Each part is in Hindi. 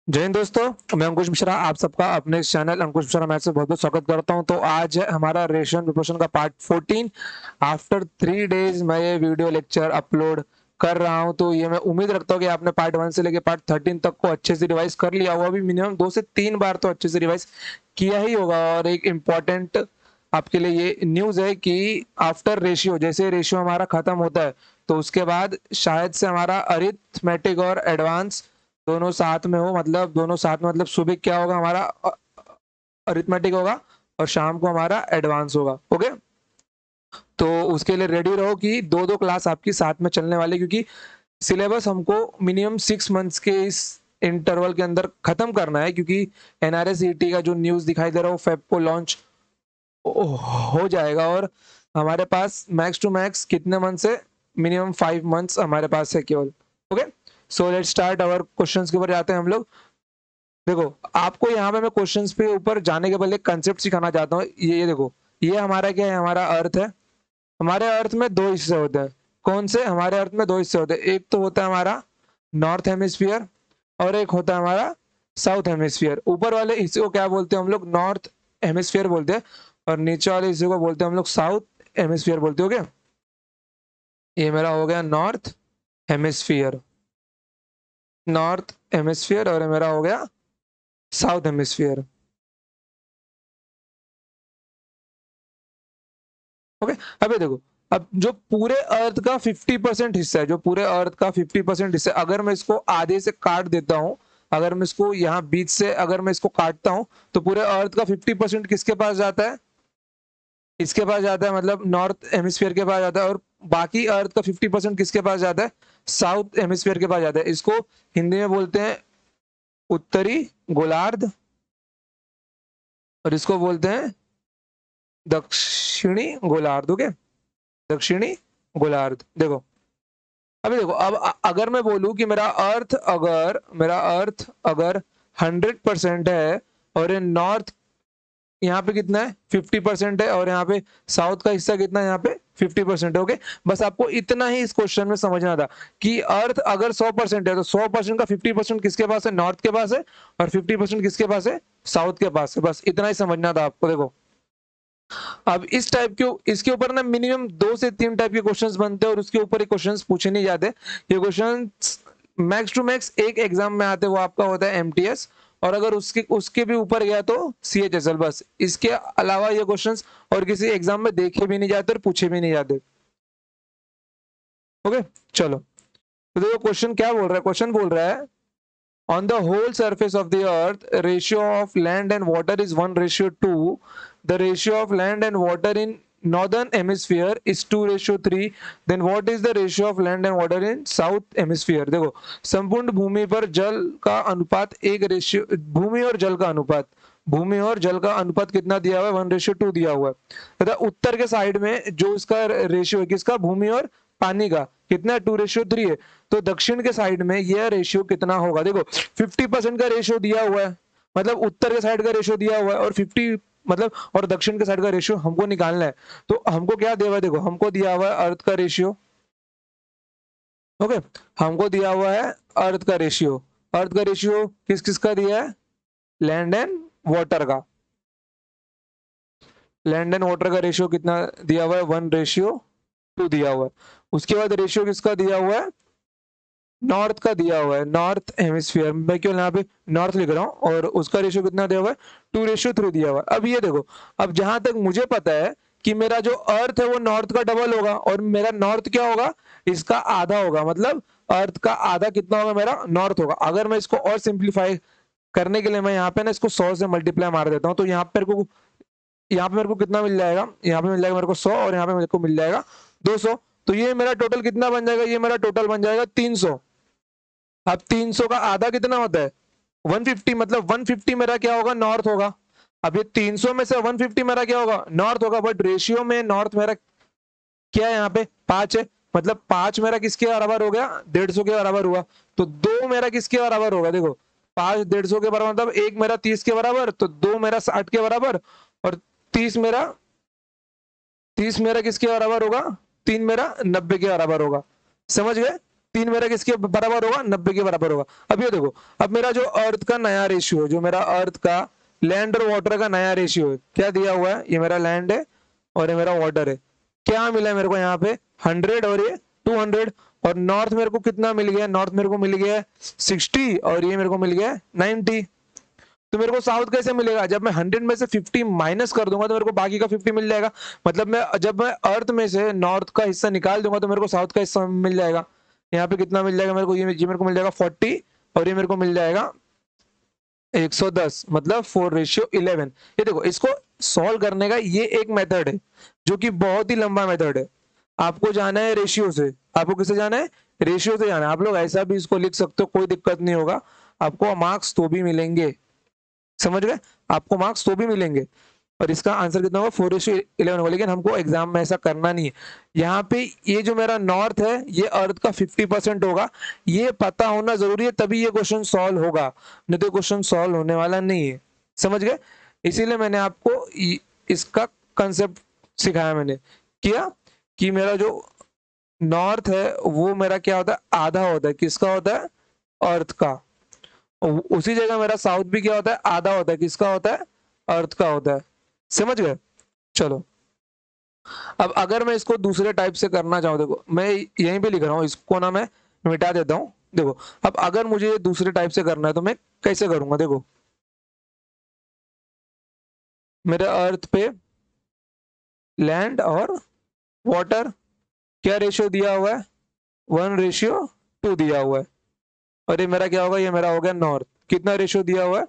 जय हिंद दोस्तों, मैं अंकुश मिश्रा आप सबका अपने इस चैनल अंकुश मिश्रा मैथ से बहुत बहुत स्वागत करता हूं। तो आज है हमारा रेशन प्रिपरेशन का पार्ट 14। आफ्टर 3 डेज मैं ये वीडियो लेक्चर अपलोड कर रहा हूं। तो ये मैं उम्मीद रखता हूं कि आपने पार्ट 1 से लेकर पार्ट 13 तक को अच्छे से रिवाइज कर लिया होगा। अभी मिनिमम 2 से 3 बार तो अच्छे से रिवाइज किया ही होगा। और एक इम्पॉर्टेंट आपके लिए ये न्यूज है कि आफ्टर रेशियो, जैसे रेशियो हमारा खत्म होता है तो उसके बाद शायद से हमारा अरिथमेटिक और एडवांस दोनों साथ में हो। मतलब दोनों साथ में, मतलब सुबह क्या होगा हमारा अरिथमेटिक होगा और शाम को हमारा एडवांस होगा। ओके, तो उसके लिए रेडी रहो कि दो दो क्लास आपकी साथ में चलने वाली, क्योंकि सिलेबस हमको मिनिमम 6 मंथ्स के इस इंटरवल के अंदर खत्म करना है। क्योंकि एनआरएसईटी का जो न्यूज दिखाई दे रहा है वो फेब को लॉन्च हो जाएगा और हमारे पास मैक्स टू मैक्स कितने मंथ से, मिनिमम 5 मंथ्स हमारे पास है केवल। Okay, so let's start our questions के ऊपर जाते हैं हम लोग। देखो, आपको यहाँ पे मैं क्वेश्चंस पे ऊपर जाने के पहले कंसेप्ट सिखाना चाहता हूँ। ये देखो, ये हमारा क्या है, हमारा अर्थ है। हमारे अर्थ में दो हिस्से होते हैं। कौन से? हमारे अर्थ में दो हिस्से होते हैं। एक तो होता है हमारा नॉर्थ हेमिस्फीयर और एक होता है हमारा साउथ हेमिस्फीयर। ऊपर वाले हिस्से को क्या बोलते हैं हम लोग? नॉर्थ हेमिस्फीयर बोलते हैं। और नीचे वाले हिस्से को बोलते हैं हम लोग साउथ हेमिस्फीयर बोलते हो क्या। ये मेरा हो गया नॉर्थ हेमिस्फीयर, नॉर्थ हेमिस्फीयर, और ये मेरा हो गया साउथ हेमिस्फीयर। ओके, अबे देखो, अब जो पूरे अर्थ का 50% हिस्सा है, जो पूरे अर्थ का 50% हिस्सा है, अगर मैं इसको आधे से काट देता हूं, अगर मैं इसको यहाँ बीच से अगर मैं इसको काटता हूं, तो पूरे अर्थ का 50% किसके पास जाता है? इसके पास जाता है, मतलब नॉर्थ हेमिस्फीयर के पास जाता है। और बाकी अर्थ का 50% किसके पास जाता है? साउथ हेमिस्फीयर के पास जाता है। इसको हिंदी में बोलते हैं उत्तरी गोलार्ध, और इसको बोलते हैं दक्षिणी गोलार्ध। ओके, दक्षिणी गोलार्ध। देखो, अभी देखो, अब अगर मैं बोलूं कि मेरा अर्थ अगर 100% है और ये नॉर्थ यहाँ पे कितना है? 50% है, और यहाँ पे साउथ का हिस्सा कितना है? यहाँ पे 50% है। ओके, बस आपको इतना ही इस क्वेश्चन में समझना था कि अर्थ अगर 100% है तो 100% का 50% किसके पास है? नॉर्थ के पास है। और 50% किसके पास है? साउथ के पास है। बस इतना ही समझना था आपको। देखो, अब इस टाइप के, इसके ऊपर ना मिनिमम 2 से 3 टाइप के क्वेश्चंस बनते हैं और उसके ऊपर ही क्वेश्चंस पूछे नहीं जाते। ये क्वेश्चंस मैक्स टू मैक्स एक एग्जाम में आते हैं, वो आपका होता है एमटीएस। और अगर उसके उसके भी ऊपर गया तो सीएचएसएल। बस इसके अलावा ये क्वेश्चंस और किसी एग्जाम में देखे भी नहीं जाते और पूछे भी नहीं जाते। ओके, चलो, तो देखो क्वेश्चन क्या बोल रहा है। क्वेश्चन बोल रहा है, on the whole surface of the earth, ratio of land and water is 1:2. The ratio of land and water in northern hemisphere is 2:3. Then what is the ratio of land and water in south hemisphere? देखो, संपूर्ण भूमि पर जल का अनुपात एक रेशियो, भूमि और जल का अनुपात, भूमि और जल का अनुपात कितना दिया हुआ है? 1:2 दिया हुआ है। तथा उत्तर के साइड में जो इसका रेशियो है, किसका? भूमि और पानी का, कितना है? 2:3 है। तो दक्षिण के साइड में यह रेशियो कितना होगा? देखो, 50% का रेशियो दिया हुआ है, मतलब उत्तर के साइड का रेशियो दिया हुआ है, और 50 मतलब और दक्षिण के साइड का रेशियो हमको निकालना है। तो हमको क्या दिया हुआ है? देखो, हमको दिया हुआ है अर्थ का रेशियो। ओके, हमको दिया हुआ है अर्थ का रेशियो। अर्थ का रेशियो किस किस का दिया है? लैंड एंड वाटर का। लैंड एंड वाटर का रेशियो कितना दिया हुआ है? 1:2 दिया हुआ है। उसके बाद रेशियो किसका दिया हुआ है? नॉर्थ का दिया हुआ है, नॉर्थ हेमिस्फीयर। मैं क्यों यहाँ पे नॉर्थ लिख रहा हूँ, और उसका रेशियो कितना दिया हुआ है? 2:3 दिया हुआ है। अब ये देखो, अब जहां तक मुझे पता है कि मेरा जो अर्थ है वो नॉर्थ का डबल होगा, और मेरा नॉर्थ क्या होगा? इसका आधा होगा। मतलब अर्थ का आधा कितना होगा? मेरा नॉर्थ होगा। अगर मैं इसको और सिंप्लीफाई करने के लिए मैं यहाँ पे ना इसको 100 से मल्टीप्लाई मार देता हूँ, तो यहाँ पे मेरे को कितना मिल जाएगा? यहाँ पे मिल जाएगा मेरे को 100, और यहाँ पे मेरे को मिल जाएगा 200। तो ये मेरा टोटल कितना बन जाएगा? ये मेरा टोटल बन जाएगा 300। अब 300 का आधा कितना होता है? 150। मतलब 150 मेरा क्या होगा? नॉर्थ होगा। अब ये 300 में से 150 मेरा क्या होगा? नॉर्थ होगा। बट रेशियो में नॉर्थ मेरा क्या है? यहाँ पे 5 है। मतलब 5 मेरा किसके बराबर हो गया? 150 के बराबर हुआ। तो 2 मेरा किसके बराबर होगा? देखो, 5 150 के बराबर, मतलब 1 मेरा 30 के बराबर, तो 2 मेरा 60 के बराबर, और 30 मेरा 30 मेरा किसके बराबर होगा? 3 मेरा 90 के बराबर होगा। समझ गए? 3 मेरा किसके बराबर होगा, 90 के बराबर होगा। अब ये देखो, अब मेरा जो अर्थ का नया रेशियो है, जो मेरा अर्थ का लैंड और वाटर का नया रेशियो है, क्या दिया हुआ है, ये मेरा लैंड है और ये मेरा वाटर है। क्या मिला है मेरे को यहाँ पे 100 और ये 200। और नॉर्थ मेरे को कितना मिल गया, नॉर्थ मेरे को मिल गया 60 और ये मेरे को मिल गया 90। तो मेरे को साउथ कैसे मिलेगा, जब मैं 100 में से 50 माइनस कर दूंगा तो मेरे को बाकी का 50 मिल जाएगा। मतलब मैं जब मैं अर्थ में से नॉर्थ का हिस्सा निकाल दूंगा तो मेरे को साउथ का हिस्सा मिल जाएगा। यहाँ पे कितना मिल जाएगा मेरे को, ये मेरे को मिल जाएगा 40 और ये मेरे को मिल जाएगा 110, मतलब 4:11। ये देखो, इसको सॉल्व करने का ये एक मेथड है जो कि बहुत ही लंबा मेथड है। आपको जाना है रेशियो से, आपको किसे जाना है, रेशियो से जाना है। आप लोग ऐसा भी इसको लिख सकते हो, कोई दिक्कत नहीं होगा, आपको मार्क्स तो भी मिलेंगे, समझ गए, आपको मार्क्स तो भी मिलेंगे। और इसका आंसर कितना होगा, 4:11 होगा। लेकिन हमको एग्जाम में ऐसा करना नहीं है। यहाँ पे ये जो मेरा नॉर्थ है ये अर्थ का 50% होगा, ये पता होना जरूरी है, तभी ये क्वेश्चन सॉल्व होगा, नहीं तो क्वेश्चन सॉल्व होने वाला नहीं है, समझ गए। इसीलिए मैंने आपको इसका कंसेप्ट सिखाया, मैंने किया कि मेरा जो नॉर्थ है वो मेरा क्या होता है, आधा होता है, किसका होता है, अर्थ का। उसी जगह मेरा साउथ भी क्या होता है, आधा होता है, किसका होता है, अर्थ का होता है, समझ गए। चलो, अब अगर मैं इसको दूसरे टाइप से करना चाहूँ, देखो मैं यहीं पे लिख रहा हूँ, इसको ना मैं मिटा देता हूँ। देखो, अब अगर मुझे दूसरे टाइप से करना है तो मैं कैसे करूंगा, देखो मेरे अर्थ पे लैंड और वाटर क्या रेशियो दिया हुआ है, 1:2 दिया हुआ है। और ये मेरा क्या होगा, ये मेरा हो गया नॉर्थ, कितना रेशियो दिया हुआ है,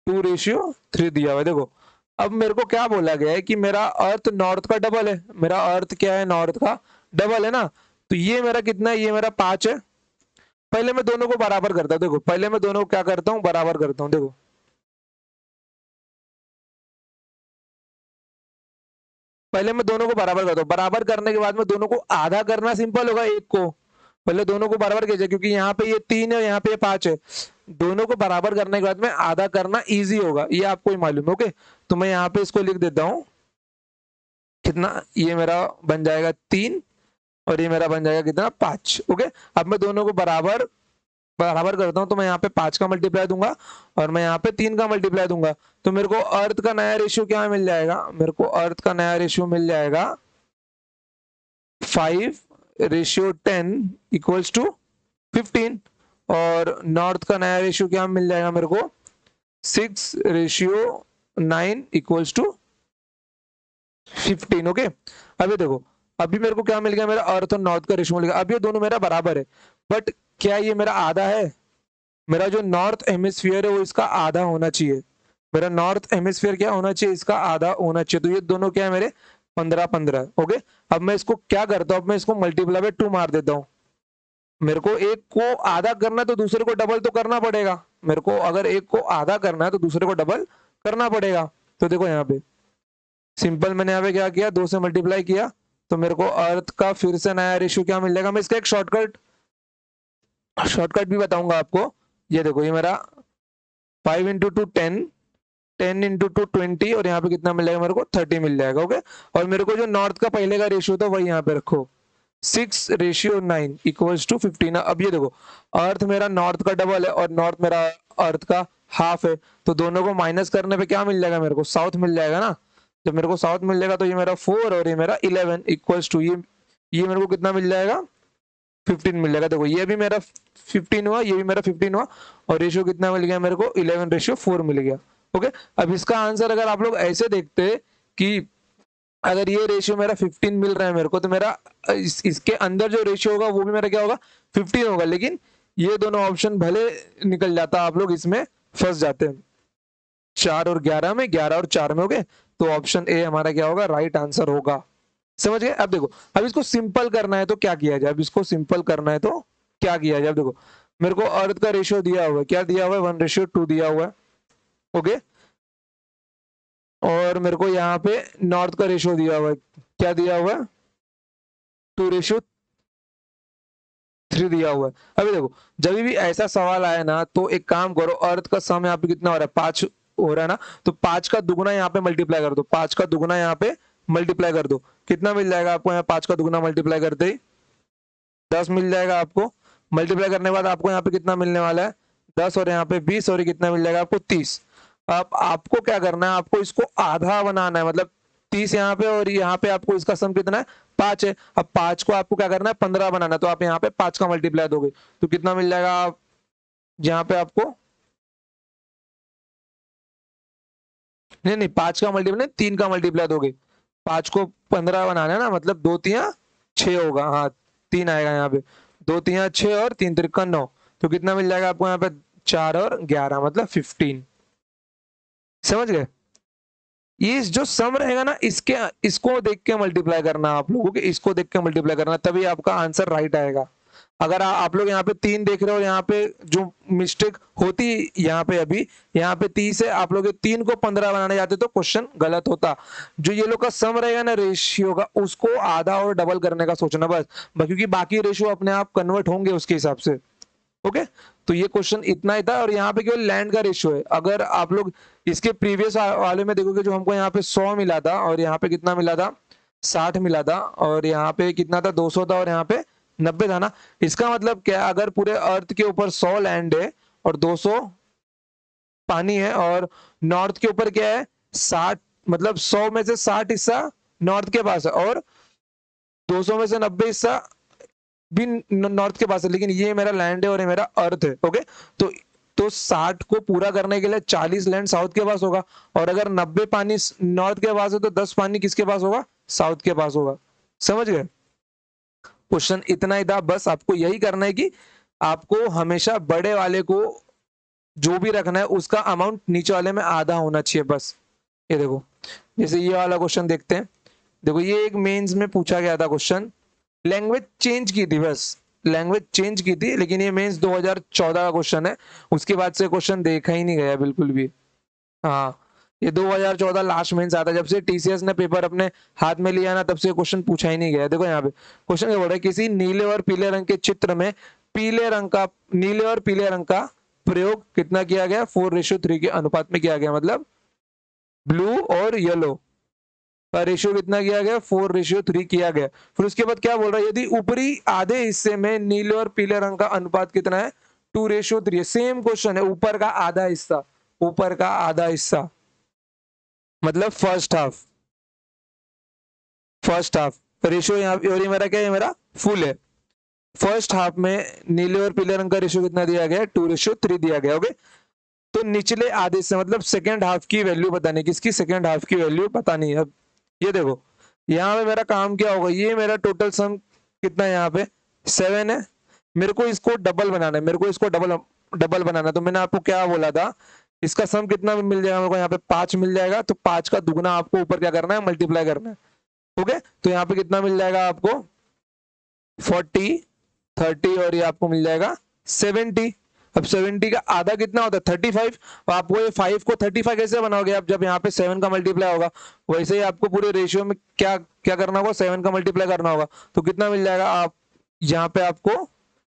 2:3 दिया हुआ है। देखो, अब मेरे को क्या बोला गया है कि मेरा अर्थ नॉर्थ का डबल है, मेरा अर्थ क्या है, नॉर्थ का डबल है ना। तो ये मेरा कितना है, ये मेरा 5 है। पहले मैं दोनों को बराबर करता हूँ, देखो पहले मैं दोनों को क्या करता हूँ, बराबर करता हूँ। देखो पहले मैं दोनों को बराबर करता हूँ, बराबर करने के बाद में दोनों को आधा करना सिंपल होगा, एक को पहले दोनों को बराबर कीजिए, क्योंकि यहाँ पे ये 3 है, यहाँ पे ये 5 है। दोनों को बराबर करने के बाद में आधा करना इजी होगा, ये आपको ही मालूम है। ओके, तो मैं यहाँ पे इसको लिख देता हूँ, कितना, ये मेरा बन जाएगा 3 और ये मेरा बन जाएगा कितना, 5। ओके, अब मैं दोनों को बराबर बराबर करता हूँ, तो मैं यहाँ पे 5 का मल्टीप्लाई दूंगा और मैं यहाँ पे 3 का मल्टीप्लाई दूंगा। तो मेरे को अर्थ का नया रेशियो क्या मिल जाएगा, मेरे को अर्थ का नया रेशियो मिल जाएगा 5:10 इक्वल्स टू 15। और नॉर्थ का नया रेशियो क्या मिल जाएगा मेरे को, 6:9 इक्वल्स टू 15। ओके, अभी देखो, अभी मेरे को क्या मिल गया, मेरा अर्थ और नॉर्थ का रेशियो मिल गया। अब ये दोनों मेरा बराबर है, बट क्या ये मेरा आधा है, मेरा जो नॉर्थ हेमिस्फीयर है वो इसका आधा होना चाहिए। मेरा नॉर्थ हेमिस्फीयर क्या होना चाहिए, इसका आधा होना चाहिए। तो ये दोनों क्या है मेरे, 15-15। ओके, अब मैं इसको क्या करता हूँ, अब मैं इसको मल्टीप्लाई बाय 2 मार देता हूँ। मेरे को एक को आधा करना है तो दूसरे को डबल तो करना पड़ेगा, मेरे को अगर एक को आधा करना है तो दूसरे को डबल करना पड़ेगा। तो देखो यहाँ पे सिंपल, मैंने यहाँ पे क्या किया, 2 से मल्टीप्लाई किया, तो मेरे को अर्थ का फिर से नया रेशियो क्या मिल जाएगा। मैं इसका एक शॉर्टकट भी बताऊंगा आपको। ये देखो, ये मेरा 5 × 2 10, 10 × 2 20 और यहाँ पे कितना मिल जाएगा मेरे को, 30 मिल जाएगा। ओके, और मेरे को जो नॉर्थ का पहले का रेशियो था वही यहाँ पे रखो, 6:9 इक्वल्स टू 15। अब ये देखो, अर्थ मेरा नॉर्थ का डबल है और नॉर्थ मेरा अर्थ का हाफ है, तो दोनों को माइनस करने पे क्या मिल जाएगा मेरे को, साउथ मिल जाएगा ना। जब मेरे को साउथ मिल जाएगा तो ये मेरा 4 और ये मेरा 11 इक्वल्स टू ये मेरे को कितना मिल जाएगा, 15 मिल जाएगा। देखो ये भी मेरा 15 हुआ, ये भी मेरा 15 हुआ, और रेशियो कितना मिल गया मेरे को, 11:4 मिल गया। ओके, अब इसका आंसर अगर आप लोग ऐसे देखते कि अगर ये रेशियो मेरा 15 मिल रहा है मेरे को, तो मेरा इसके अंदर जो रेशियो होगा वो भी मेरा क्या होगा, 15 होगा। लेकिन ये दोनों ऑप्शन भले निकल जाता, आप लोग इसमें फंस जाते हैं, 4 और 11 में, 11 और 4 में। ओके, तो ऑप्शन ए हमारा क्या होगा, राइट आंसर होगा। समझ गए। अब देखो, अब इसको सिंपल करना है तो क्या किया जाए, अब इसको सिंपल करना है तो क्या किया जाए। अब देखो, मेरे को अर्थ का रेशियो दिया हुआ है, क्या दिया हुआ है, 1:2 दिया हुआ है। ओके, और मेरे को यहाँ पे नॉर्थ का रेशियो दिया हुआ है, क्या दिया हुआ है, 2:3 दिया हुआ है। अभी देखो, जब भी ऐसा सवाल आए ना तो एक काम करो, अर्थ का सम यहाँ पे कितना हो रहा है, 5 हो रहा है ना, तो 5 का दुगुना यहाँ पे मल्टीप्लाई कर दो, 5 का दुगुना यहाँ पे मल्टीप्लाई कर दो, कितना मिल जाएगा आपको, यहाँ 5 का दुगुना मल्टीप्लाई करते ही 10 मिल जाएगा आपको। मल्टीप्लाई करने के बाद आपको यहाँ पे कितना मिलने वाला है 10 और यहाँ पे 20 और ये कितना मिल जाएगा आपको 30। अब आपको क्या करना है, आपको इसको आधा बनाना है, मतलब 30 यहाँ पे और यहाँ पे आपको इसका सम कितना है 5 है। अब 5 को आपको क्या करना है 15 बनाना है, तो आप यहाँ पे 5 का मल्टीप्लाई दोगे तो कितना मिल जाएगा आप यहाँ पे आपको, नहीं नहीं 5 का मल्टीप्लाई नहीं 3 का मल्टीप्लाई दोगे। 5 को 15 बनाना है ना, मतलब 2 तिया 6 होगा, हाँ 3 आएगा यहाँ पे, 2 तिया 6 और 3 त्रिका 9, तो कितना मिल जाएगा आपको यहाँ पे 4 और 11 मतलब 15। समझ गए? ये जो सम रहेगा ना इसके इसको देख के मल्टीप्लाई करना आप लोगों के, इसको देख के मल्टीप्लाई करना तभी आपका आंसर राइट आएगा। अगर आप लोग यहाँ पे 3 देख रहे हो, यहाँ पे जो मिस्टेक होती यहाँ पे अभी यहाँ पे 30 है, आप लोग 3 को 15 बनाने जाते तो क्वेश्चन गलत होता। जो ये लोग का सम रहेगा ना रेशियो का, उसको आधा और डबल करने का सोचना बस, क्योंकि बाकी रेशियो अपने आप कन्वर्ट होंगे उसके हिसाब से। ओके, तो ये क्वेश्चन इतना ही था और यहाँ पे केवल लैंड का रेशियो है। अगर आप लोग इसके प्रीवियस वाले में देखोगे, जो हमको यहाँ पे 100 मिला था और यहाँ पे कितना मिला था 60 मिला था और यहाँ पे कितना था 200 था और यहाँ पे 90 था ना, इसका मतलब क्या, अगर पूरे अर्थ के ऊपर 100 लैंड है और 200 पानी है और नॉर्थ के ऊपर क्या है 60, मतलब 100 में से 60 हिस्सा नॉर्थ के पास है और 200 में से 90 हिस्सा भी नॉर्थ के पास है, लेकिन ये मेरा लैंड है और ये मेरा अर्थ है। ओके, तो 60 को पूरा करने के लिए 40 लैंड साउथ के पास होगा और अगर 90 पानी नॉर्थ के पास है तो 10 पानी किसके पास होगा, साउथ के पास होगा। समझ गए? क्वेश्चन इतना ही था, बस आपको यही करना है कि आपको हमेशा बड़े वाले को जो भी रखना है उसका अमाउंट नीचे वाले में आधा होना चाहिए बस। ये देखो, जैसे ये वाला क्वेश्चन देखते हैं, देखो ये एक मेंस में पूछा गया था क्वेश्चन, लैंग्वेज चेंज की थी, बस लैंग्वेज चेंज की थी, लेकिन ये मेंस 2014 का क्वेश्चन है, उसके बाद से क्वेश्चन देखा ही नहीं गया बिल्कुल भी। हाँ, ये 2014 लास्ट मेंस आता है, जब से टीसीएस ने पेपर अपने हाथ में लिया ना तब से क्वेश्चन पूछा ही नहीं गया। देखो यहाँ पे क्वेश्चन क्या बोल रहा है, किसी नीले और पीले रंग के चित्र में नीले और पीले रंग का प्रयोग कितना किया गया 4:3 के अनुपात में किया गया, मतलब ब्लू और येलो का रेशियो कितना किया गया 4:3 किया गया। फिर उसके बाद क्या बोल रहा है, यदि ऊपरी आधे हिस्से में नीले और पीले रंग का अनुपात कितना है 2:3। सेम क्वेश्चन है, ऊपर का आधा हिस्सा, ऊपर का आधा हिस्सा मतलब फर्स्ट हाफ रेशियो यहाँ पे, और ये मेरा क्या है, मेरा फुल है। फर्स्ट हाफ में नीले और पीले रंग का रेशियो कितना दिया गया 2:3 दिया गया। ओके, तो निचले आधे से मतलब सेकेंड हाफ की वैल्यू बतानी, किसकी सेकेंड हाफ की वैल्यू पता नहीं। अब ये देखो यहाँ पे मेरा काम क्या होगा, ये मेरा टोटल सम कितना है यहाँ पे 7 है, मेरे को इसको डबल बनाना है, मेरे को इसको डबल बनाना है, तो मैंने आपको क्या बोला था, इसका सम कितना मिल जाएगा मेरे को यहाँ पे 5 मिल जाएगा, तो 5 का दुगना आपको ऊपर क्या करना है मल्टीप्लाई करना है। ओके, तो यहाँ पे कितना मिल जाएगा आपको 40 30 और ये आपको मिल जाएगा 70। अब 70 का आधा कितना होता है 35, तो आपको ये 5 को 35 कैसे बनाओगे आप, जब यहाँ पे 7 का मल्टीप्लाई होगा, वैसे ही आपको पूरे रेशियो में क्या क्या करना होगा 7 का मल्टीप्लाई करना होगा, तो कितना मिल जाएगा आप यहाँ पे आपको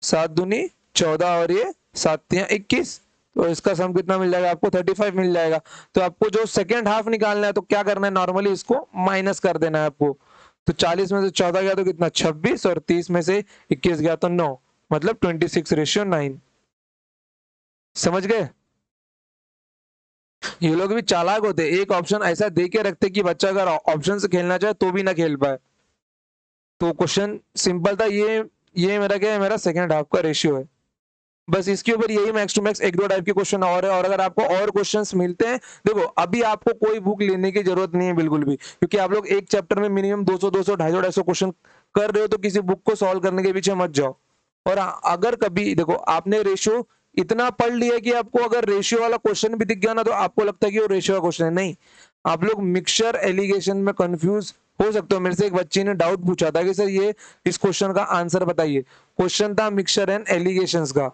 7 दूनी 14 और ये 7 तिया 21, तो इसका सम कितना मिल जाएगा आपको 35 मिल जाएगा। तो आपको जो सेकेंड हाफ निकालना है तो क्या करना है, नॉर्मली इसको माइनस कर देना है आपको, तो 40 में से 14 गया तो कितना 26 और 30 में से 21 गया तो 9, मतलब 26:9। समझ गए? ये लोग भी चालाक होते, एक ऑप्शन ऐसा दे के रखते कि बच्चा अगर ऑप्शन से खेलना चाहे तो भी ना खेल पाए। तो क्वेश्चन सिंपल था, ये मेरा क्या है, मेरा सेकंड हाफ का रेशियो है। बस इसके ऊपर यही मैक्स टू मैक्स 1-2 टाइप के क्वेश्चन और है, और अगर आपको और क्वेश्चंस मिलते हैं, देखो अभी आपको कोई बुक लेने की जरूरत नहीं है बिल्कुल भी, क्योंकि आप लोग एक चैप्टर में मिनिमम 200 250 क्वेश्चन कर रहे हो, तो किसी बुक को सॉल्व करने के पीछे मत जाओ। और अगर कभी देखो आपने रेशियो इतना पढ़ लिया कि आपको अगर रेशियो वाला क्वेश्चन भी दिख गया ना, तो आपको लगता है कि वो रेशियो का क्वेश्चन है, नहीं, आप लोग मिक्सचर एलिगेशन में कंफ्यूज हो सकते हो। मेरे से एक बच्चे ने डाउट पूछा था कि सर ये इस क्वेश्चन का आंसर बताइए, क्वेश्चन था मिक्सचर एंड एलिगेशंस का।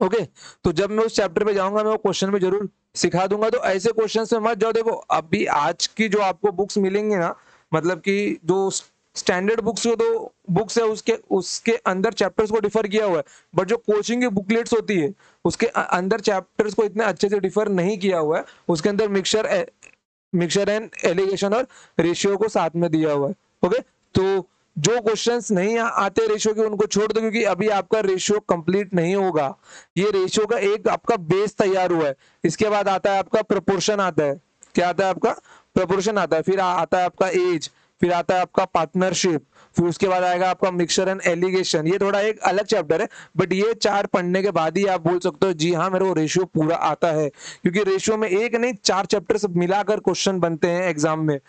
ओके, तो जब मैं उस चैप्टर पे जाऊंगा मैं वो क्वेश्चन में जरूर सिखा दूंगा, तो ऐसे क्वेश्चन से मत जाओ। देखो अभी आज की जो आपको बुक्स मिलेंगी ना, मतलब कि जो स्टैंडर्ड बुक्स जो तो बुक्स है उसके उसके अंदर चैप्टर्स को डिफर किया हुआ है, बट जो कोचिंग की बुकलेट्स होती है उसके अंदर चैप्टर्स को इतने अच्छे से डिफर नहीं किया हुआ है, उसके अंदर मिक्सचर एंड एलिगेशन और रेशियो को साथ में दिया हुआ है। ओके, तो जो क्वेश्चंस नहीं आते रेशियो के उनको छोड़ दो, क्योंकि अभी आपका रेशियो कंप्लीट नहीं होगा। ये रेशियो का एक आपका बेस तैयार हुआ है। इसके बाद आता है आपका प्रोपोर्शन आता है। क्या आता है आपका? प्रोपोर्शन आता है। फिर आता है आपका एज, फिर आता है आपका पार्टनरशिप, फिर उसके बाद आएगा आपका मिक्सचर एंड एलिगेशन। ये थोड़ा एक अलग चैप्टर है, बट ये 4 पढ़ने के बाद ही आप बोल सकते हो जी हाँ मेरे को रेशियो पूरा आता है। क्योंकि रेशियो में एक नहीं 4 चैप्टर सब मिलाकर क्वेश्चन बनते हैं एग्जाम में।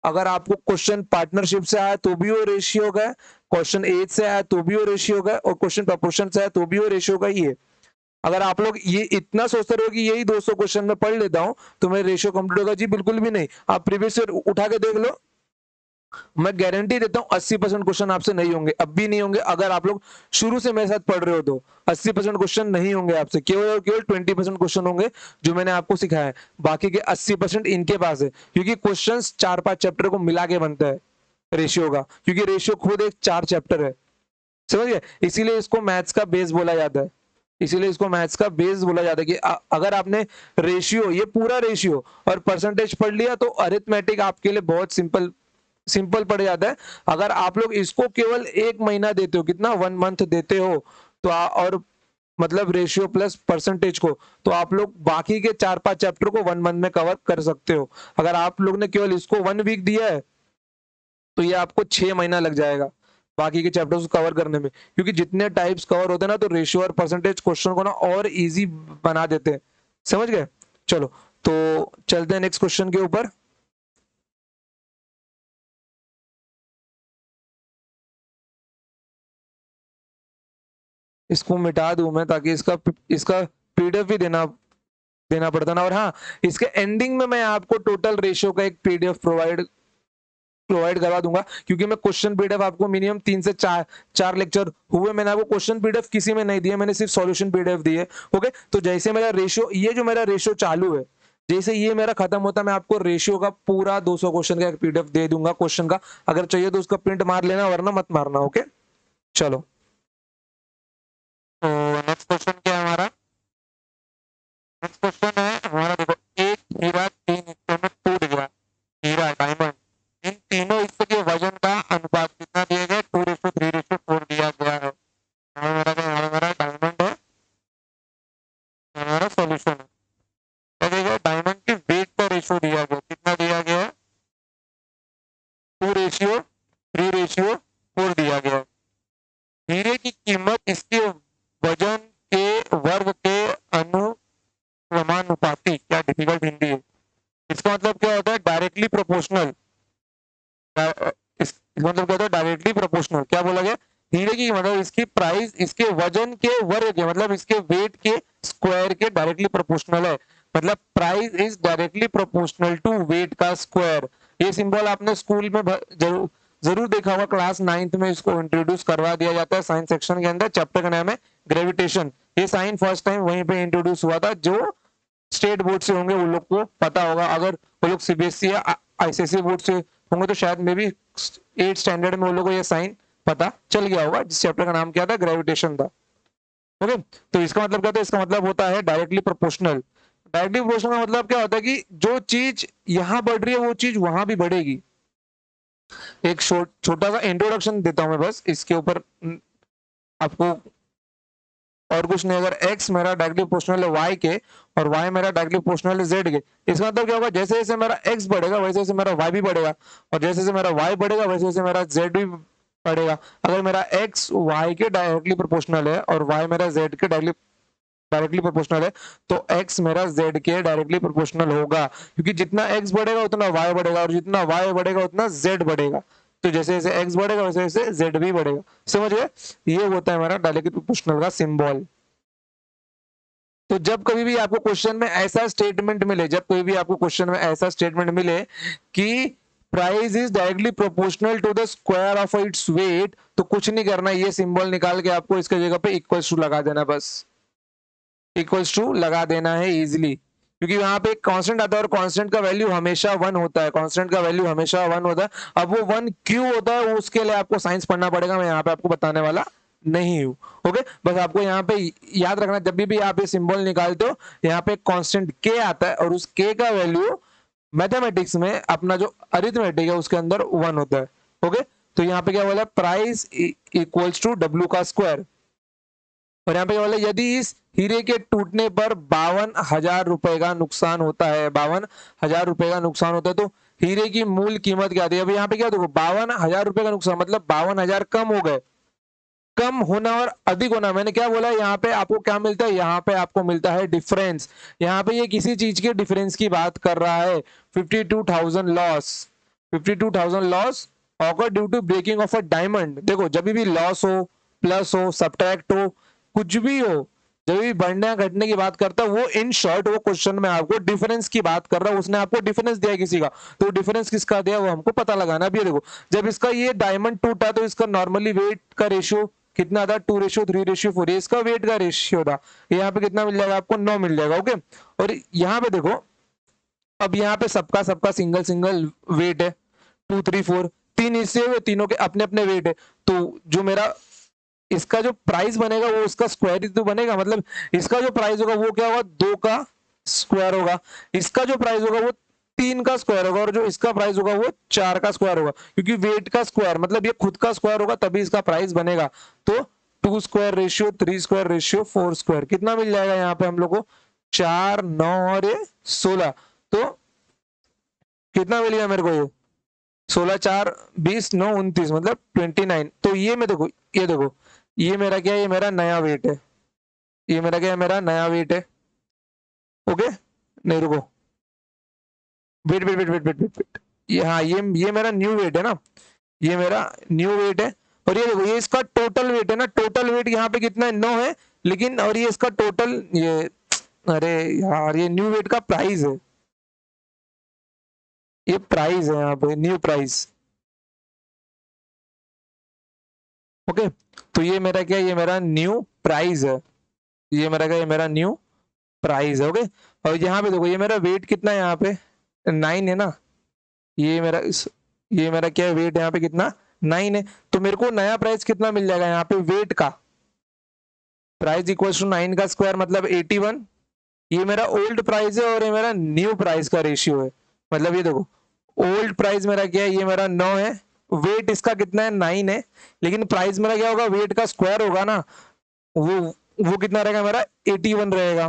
अगर आपको क्वेश्चन पार्टनरशिप से आया तो भी वो रेशियो का है, क्वेश्चन एज से आया तो भी वो रेशियो का है, और क्वेश्चन प्रोपोर्शन से आया तो भी वो रेशियो का ही है। अगर आप लोग ये इतना सोचते रहो कि यही 200 क्वेश्चन में पढ़ लेता हूं तो मेरा रेशियो कंप्लीट होगा, जी बिल्कुल भी नहीं। आप प्रीवियस ईयर उठा के देख लो, मैं गारंटी देता हूं 80% क्वेश्चन आपसे नहीं होंगे, अब भी नहीं होंगे। अगर आप लोग शुरू से मेरे साथ पढ़ रहे हो तो 80% क्वेश्चन नहीं होंगे आपसे, केवल और केवल 20% क्वेश्चन होंगे जो मैंने आपको सिखाया है। बाकी के 80% इनके पास है, क्योंकि क्वेश्चन 4-5 चैप्टर को मिला के बनता है रेशियो का, क्योंकि रेशियो खुद एक 4 चैप्टर है। समझ गए? इसीलिए इसको मैथ्स का बेस बोला जाता है। इसीलिए इसको मैथ्स का बेस बोला जाता है कि अगर आपने रेशियो, ये पूरा रेशियो और परसेंटेज पढ़ लिया तो अरिथमेटिक आपके लिए बहुत सिंपल सिंपल पड़ जाता है। अगर आप लोग इसको केवल 1 महीना देते हो, कितना 1 मंथ देते हो, तो और मतलब रेशियो प्लस परसेंटेज को, तो आप लोग बाकी के 4-5 चैप्टर को 1 मंथ में कवर कर सकते हो। अगर आप लोग ने केवल इसको 1 वीक दिया है तो ये आपको 6 महीना लग जाएगा बाकी के चैप्टर्स को कवर करने में, क्योंकि जितने टाइप्स कवर होते हैं ना तो रेशियो और परसेंटेज क्वेश्चन को ना और इजी बना देते हैं। समझ गए? चलो तो चलते हैं नेक्स्ट क्वेश्चन के ऊपर। इसको मिटा दूं मैं ताकि इसका पीडीएफ भी देना देना पड़ता ना। और हाँ, इसके एंडिंग में मैं आपको टोटल रेशियो का एक पीडीएफ प्रोवाइड करवा दूंगा, क्योंकि मैं क्वेश्चन पीडीएफ आपको मिनिमम 3 से 4 लेक्चर हुए मैंने आपको क्वेश्चन पीडीएफ किसी में नहीं दिया, मैंने सिर्फ सॉल्यूशन पीडीएफ दिए। ओके, तो जैसे मेरा रेशियो, ये जो मेरा रेशियो चालू है, जैसे ये मेरा खत्म होता है मैं आपको रेशियो का पूरा 200 क्वेश्चन का एक पीडीएफ दे दूंगा क्वेश्चन का। अगर चाहिए तो उसका प्रिंट मार लेना, वरना मत मारना। ओके, चलो तो नेक्स्ट क्वेश्चन क्या है हमारा? नेक्स्ट क्वेश्चन है हमारा, देखो, एक हीरा 3 हिस्सों में टूट गया। हीरा, डायमंड, इन तीनों हिस्से के वजन का अनुपात कितना दिया गया? 2:3:4 दिया गया है। हमारा डायमंड है, हमारा सॉल्यूशन है। क्या दिया गया? डायमंड की वेट का रेशियो दिया गया, कितना दिया गया है? 2:3:4 दिया गया है। हीरे की कीमत इसके वजन के वर्ग के अनुपाती, क्या डिफिकल्ट हिंदी है। इसका मतलब क्या होता है? Directly proportional. इसका मतलब क्या होता है? Directly proportional. क्या बोला गया? हीरे की मतलब इसकी प्राइस इसके वजन के वर्ग के, मतलब इसके वेट के स्क्वायर के डायरेक्टली प्रोपोर्शनल है। मतलब price is directly proportional to weight का स्क्वायर। ये सिंबल आपने स्कूल में जरूर जरूर देखा होगा, क्लास 9th में इसको इंट्रोड्यूस करवा दिया जाता है साइंस सेक्शन के अंदर। चैप्टर का नाम है ग्रेविटेशन। ये साइन फर्स्ट टाइम वहीं पे इंट्रोड्यूस हुआ था। जो स्टेट बोर्ड से होंगे वो लोग को पता होगा, अगर वो लोग सीबीएसई या आईसीएसई बोर्ड से होंगे तो शायद मे बी 8th स्टैंडर्ड में वो लोग को ये साइन पता चल गया होगा, जिस चैप्टर का नाम क्या था? ग्रेविटेशन था। ओके, तो इसका मतलब क्या था? इसका मतलब होता है डायरेक्टली प्रोपोर्शनल। डायरेक्टली प्रोपोर्शनल का मतलब क्या होता है कि जो चीज यहां बढ़ रही है वो चीज वहां भी बढ़ेगी। एक छोटा सा इंट्रोडक्शन देता हूं मैं बस इसके ऊपर आपको, और कुछ नहीं। अगर x मेरा डायरेक्टली प्रोपोर्शनल है y के और y मेरा डायरेक्टली प्रोपोर्शनल है z के, इसका मतलब क्या होगा? जैसे जैसे मेरा x बढ़ेगा वैसे वैसे मेरा y भी बढ़ेगा, और जैसे जैसे मेरा y बढ़ेगा वैसे वैसे मेरा z भी बढ़ेगा। अगर मेरा x y के डायरेक्टली प्रोपोर्शनल है और y मेरा z के डायरेक्टली प्रोपोर्शनल है, तो x मेरा z के डायरेक्टली प्रोपोर्शनल होगा, क्योंकि जितना x बढ़ेगा उतना y बढ़ेगा, और जितना y बढ़ेगा उतना z बढ़ेगा। तो जैसे जैसे x बढ़ेगा वैसे वैसे z भी बढ़ेगा। समझ गए? ये होता है हमारा डायरेक्टली प्रोपोर्शनल का सिंबल। तो जब कभी भी आपको क्वेश्चन में ऐसा स्टेटमेंट मिले, जब कोई भी आपको क्वेश्चन में ऐसा स्टेटमेंट मिले कि price is directly proportional to the square of its weight, तो कुछ नहीं करना, ये सिंबल निकाल के आपको इसके जगह पे इक्वल्स टू लगा देना। बस इक्वल्स टू लगा देना है इजिली, क्योंकि वहां पे एक कांस्टेंट आता है और कांस्टेंट का वैल्यू हमेशा 1 होता है। कांस्टेंट का वैल्यू हमेशा 1 होता है। अब वो 1 क्यों होता है वो उसके लिए आपको साइंस पढ़ना पड़ेगा, मैं यहाँ पे आपको बताने वाला नहीं हूँ। ओके, बस आपको यहाँ पे याद रखना, जब भी आप ये सिंबल निकालते हो यहाँ पे कांस्टेंट के आता है, और उस के का वैल्यू मैथमेटिक्स में अपना जो अरिथमेटिक है उसके अंदर 1 होता है। ओके, तो यहाँ पे क्या बोला, प्राइस इक्वल्स टू डब्ल्यू का स्क्वायर। और यहाँ पे क्या बोला, यदि इस हीरे के टूटने पर 52,000 रुपए का नुकसान होता है, 52,000 रुपए का नुकसान होता है, तो हीरे की मूल कीमत क्या थी। अब यहाँ पे क्या देखो, 52,000 रुपए का नुकसान मतलब 52,000 कम हो गए। कम होना और अधिक होना, मैंने क्या बोला, यहाँ पे आपको क्या मिलता है, यहाँ पे आपको मिलता है डिफरेंस। यहाँ पे ये किसी चीज के डिफरेंस की बात कर रहा है। 52,000 loss, 52,000 loss occur due to breaking of a diamond. देखो जब भी लॉस हो, प्लस हो, सब्ट्रैक्ट हो, कुछ भी हो, जब भी बढ़ने घटने की बात करता है, वो इन शॉर्ट वो क्वेश्चन में आपको डिफरेंस की बात कर रहा है। उसने आपको डिफरेंस दिया किसी का, तो डिफरेंस किसका दिया वो हमको पता लगाना। अभी देखो, जब इसका ये डायमंड टूटा तो इसका नॉर्मली वेट का रेशियो कितना था, 2:3:4। ये इसका वेट का रेशियो था। यहाँ पे कितना मिल जाएगा आपको, 9 मिल जाएगा। ओके, और यहाँ पे देखो, अब यहाँ पे सबका सबका सिंगल सिंगल वेट है, 2, 3, 4, 3 हिस्से हुए, तीनों के अपने अपने वेट है। तो जो मेरा इसका जो प्राइस बनेगा वो उसका स्क्वायर ही तो बनेगा। मतलब इसका जो प्राइस होगा वो क्या होगा, 2 का स्क्वायर होगा। इसका जो प्राइस होगा वो 3 का स्क्वायर होगा, और जो इसका प्राइस होगा वो 4 का स्क्वायर होगा। क्योंकि वेट का स्क्वायर मतलब ये खुद का स्क्वायर होगा, तभी इसका प्राइस बनेगा। तो 2 square ratio, 3 square ratio, 4 square, कितना मिल जाएगा यहाँ पे हम लोग को, 4, 9 और ये 16। तो कितना मिल गया मेरे को, ये 16, 4, 20, 9, 29 मतलब 29। तो ये मैं देखो, ये देखो, ये मेरा क्या है, ये मेरा नया वेट है। ये मेरा क्या है, मेरा नया वेट है। ओके, नहीं रुको, wait wait wait wait wait wait wait, ये हाँ, ये मेरा न्यू वेट है ना, ये मेरा न्यू वेट है। और ये देखो, ये इसका टोटल वेट है ना, टोटल वेट यहाँ पे कितना है, 9 है। लेकिन और ये इसका टोटल, ये अरे यार, ये न्यू वेट का प्राइस है, ये प्राइस है यहाँ पे, न्यू प्राइस। ओके, तो ये मेरा क्या है, ये मेरा न्यू प्राइस है। ये मेरा क्या है, ये मेरा न्यू प्राइस है। ओके, और यहाँ पे देखो, ये मेरा वेट कितना है यहाँ पे, 9 है ना। ये मेरा ये मेरा क्या है, वेट यहाँ पे कितना, 9 है। तो मेरे को नया प्राइस कितना मिल जाएगा यहाँ पे, वेट का प्राइस इक्वल टू 9 का स्क्वायर मतलब 81। ये मेरा ओल्ड प्राइस है और ये मेरा न्यू प्राइस का रेशियो है। मतलब ये देखो, ओल्ड प्राइस मेरा क्या है, ये मेरा 9 है, वेट इसका कितना है, 9 है। लेकिन प्राइस मेरा क्या होगा, वेट का स्क्वायर होगा ना, वो वो कितना रहेगा मेरा, 81 रहेगा।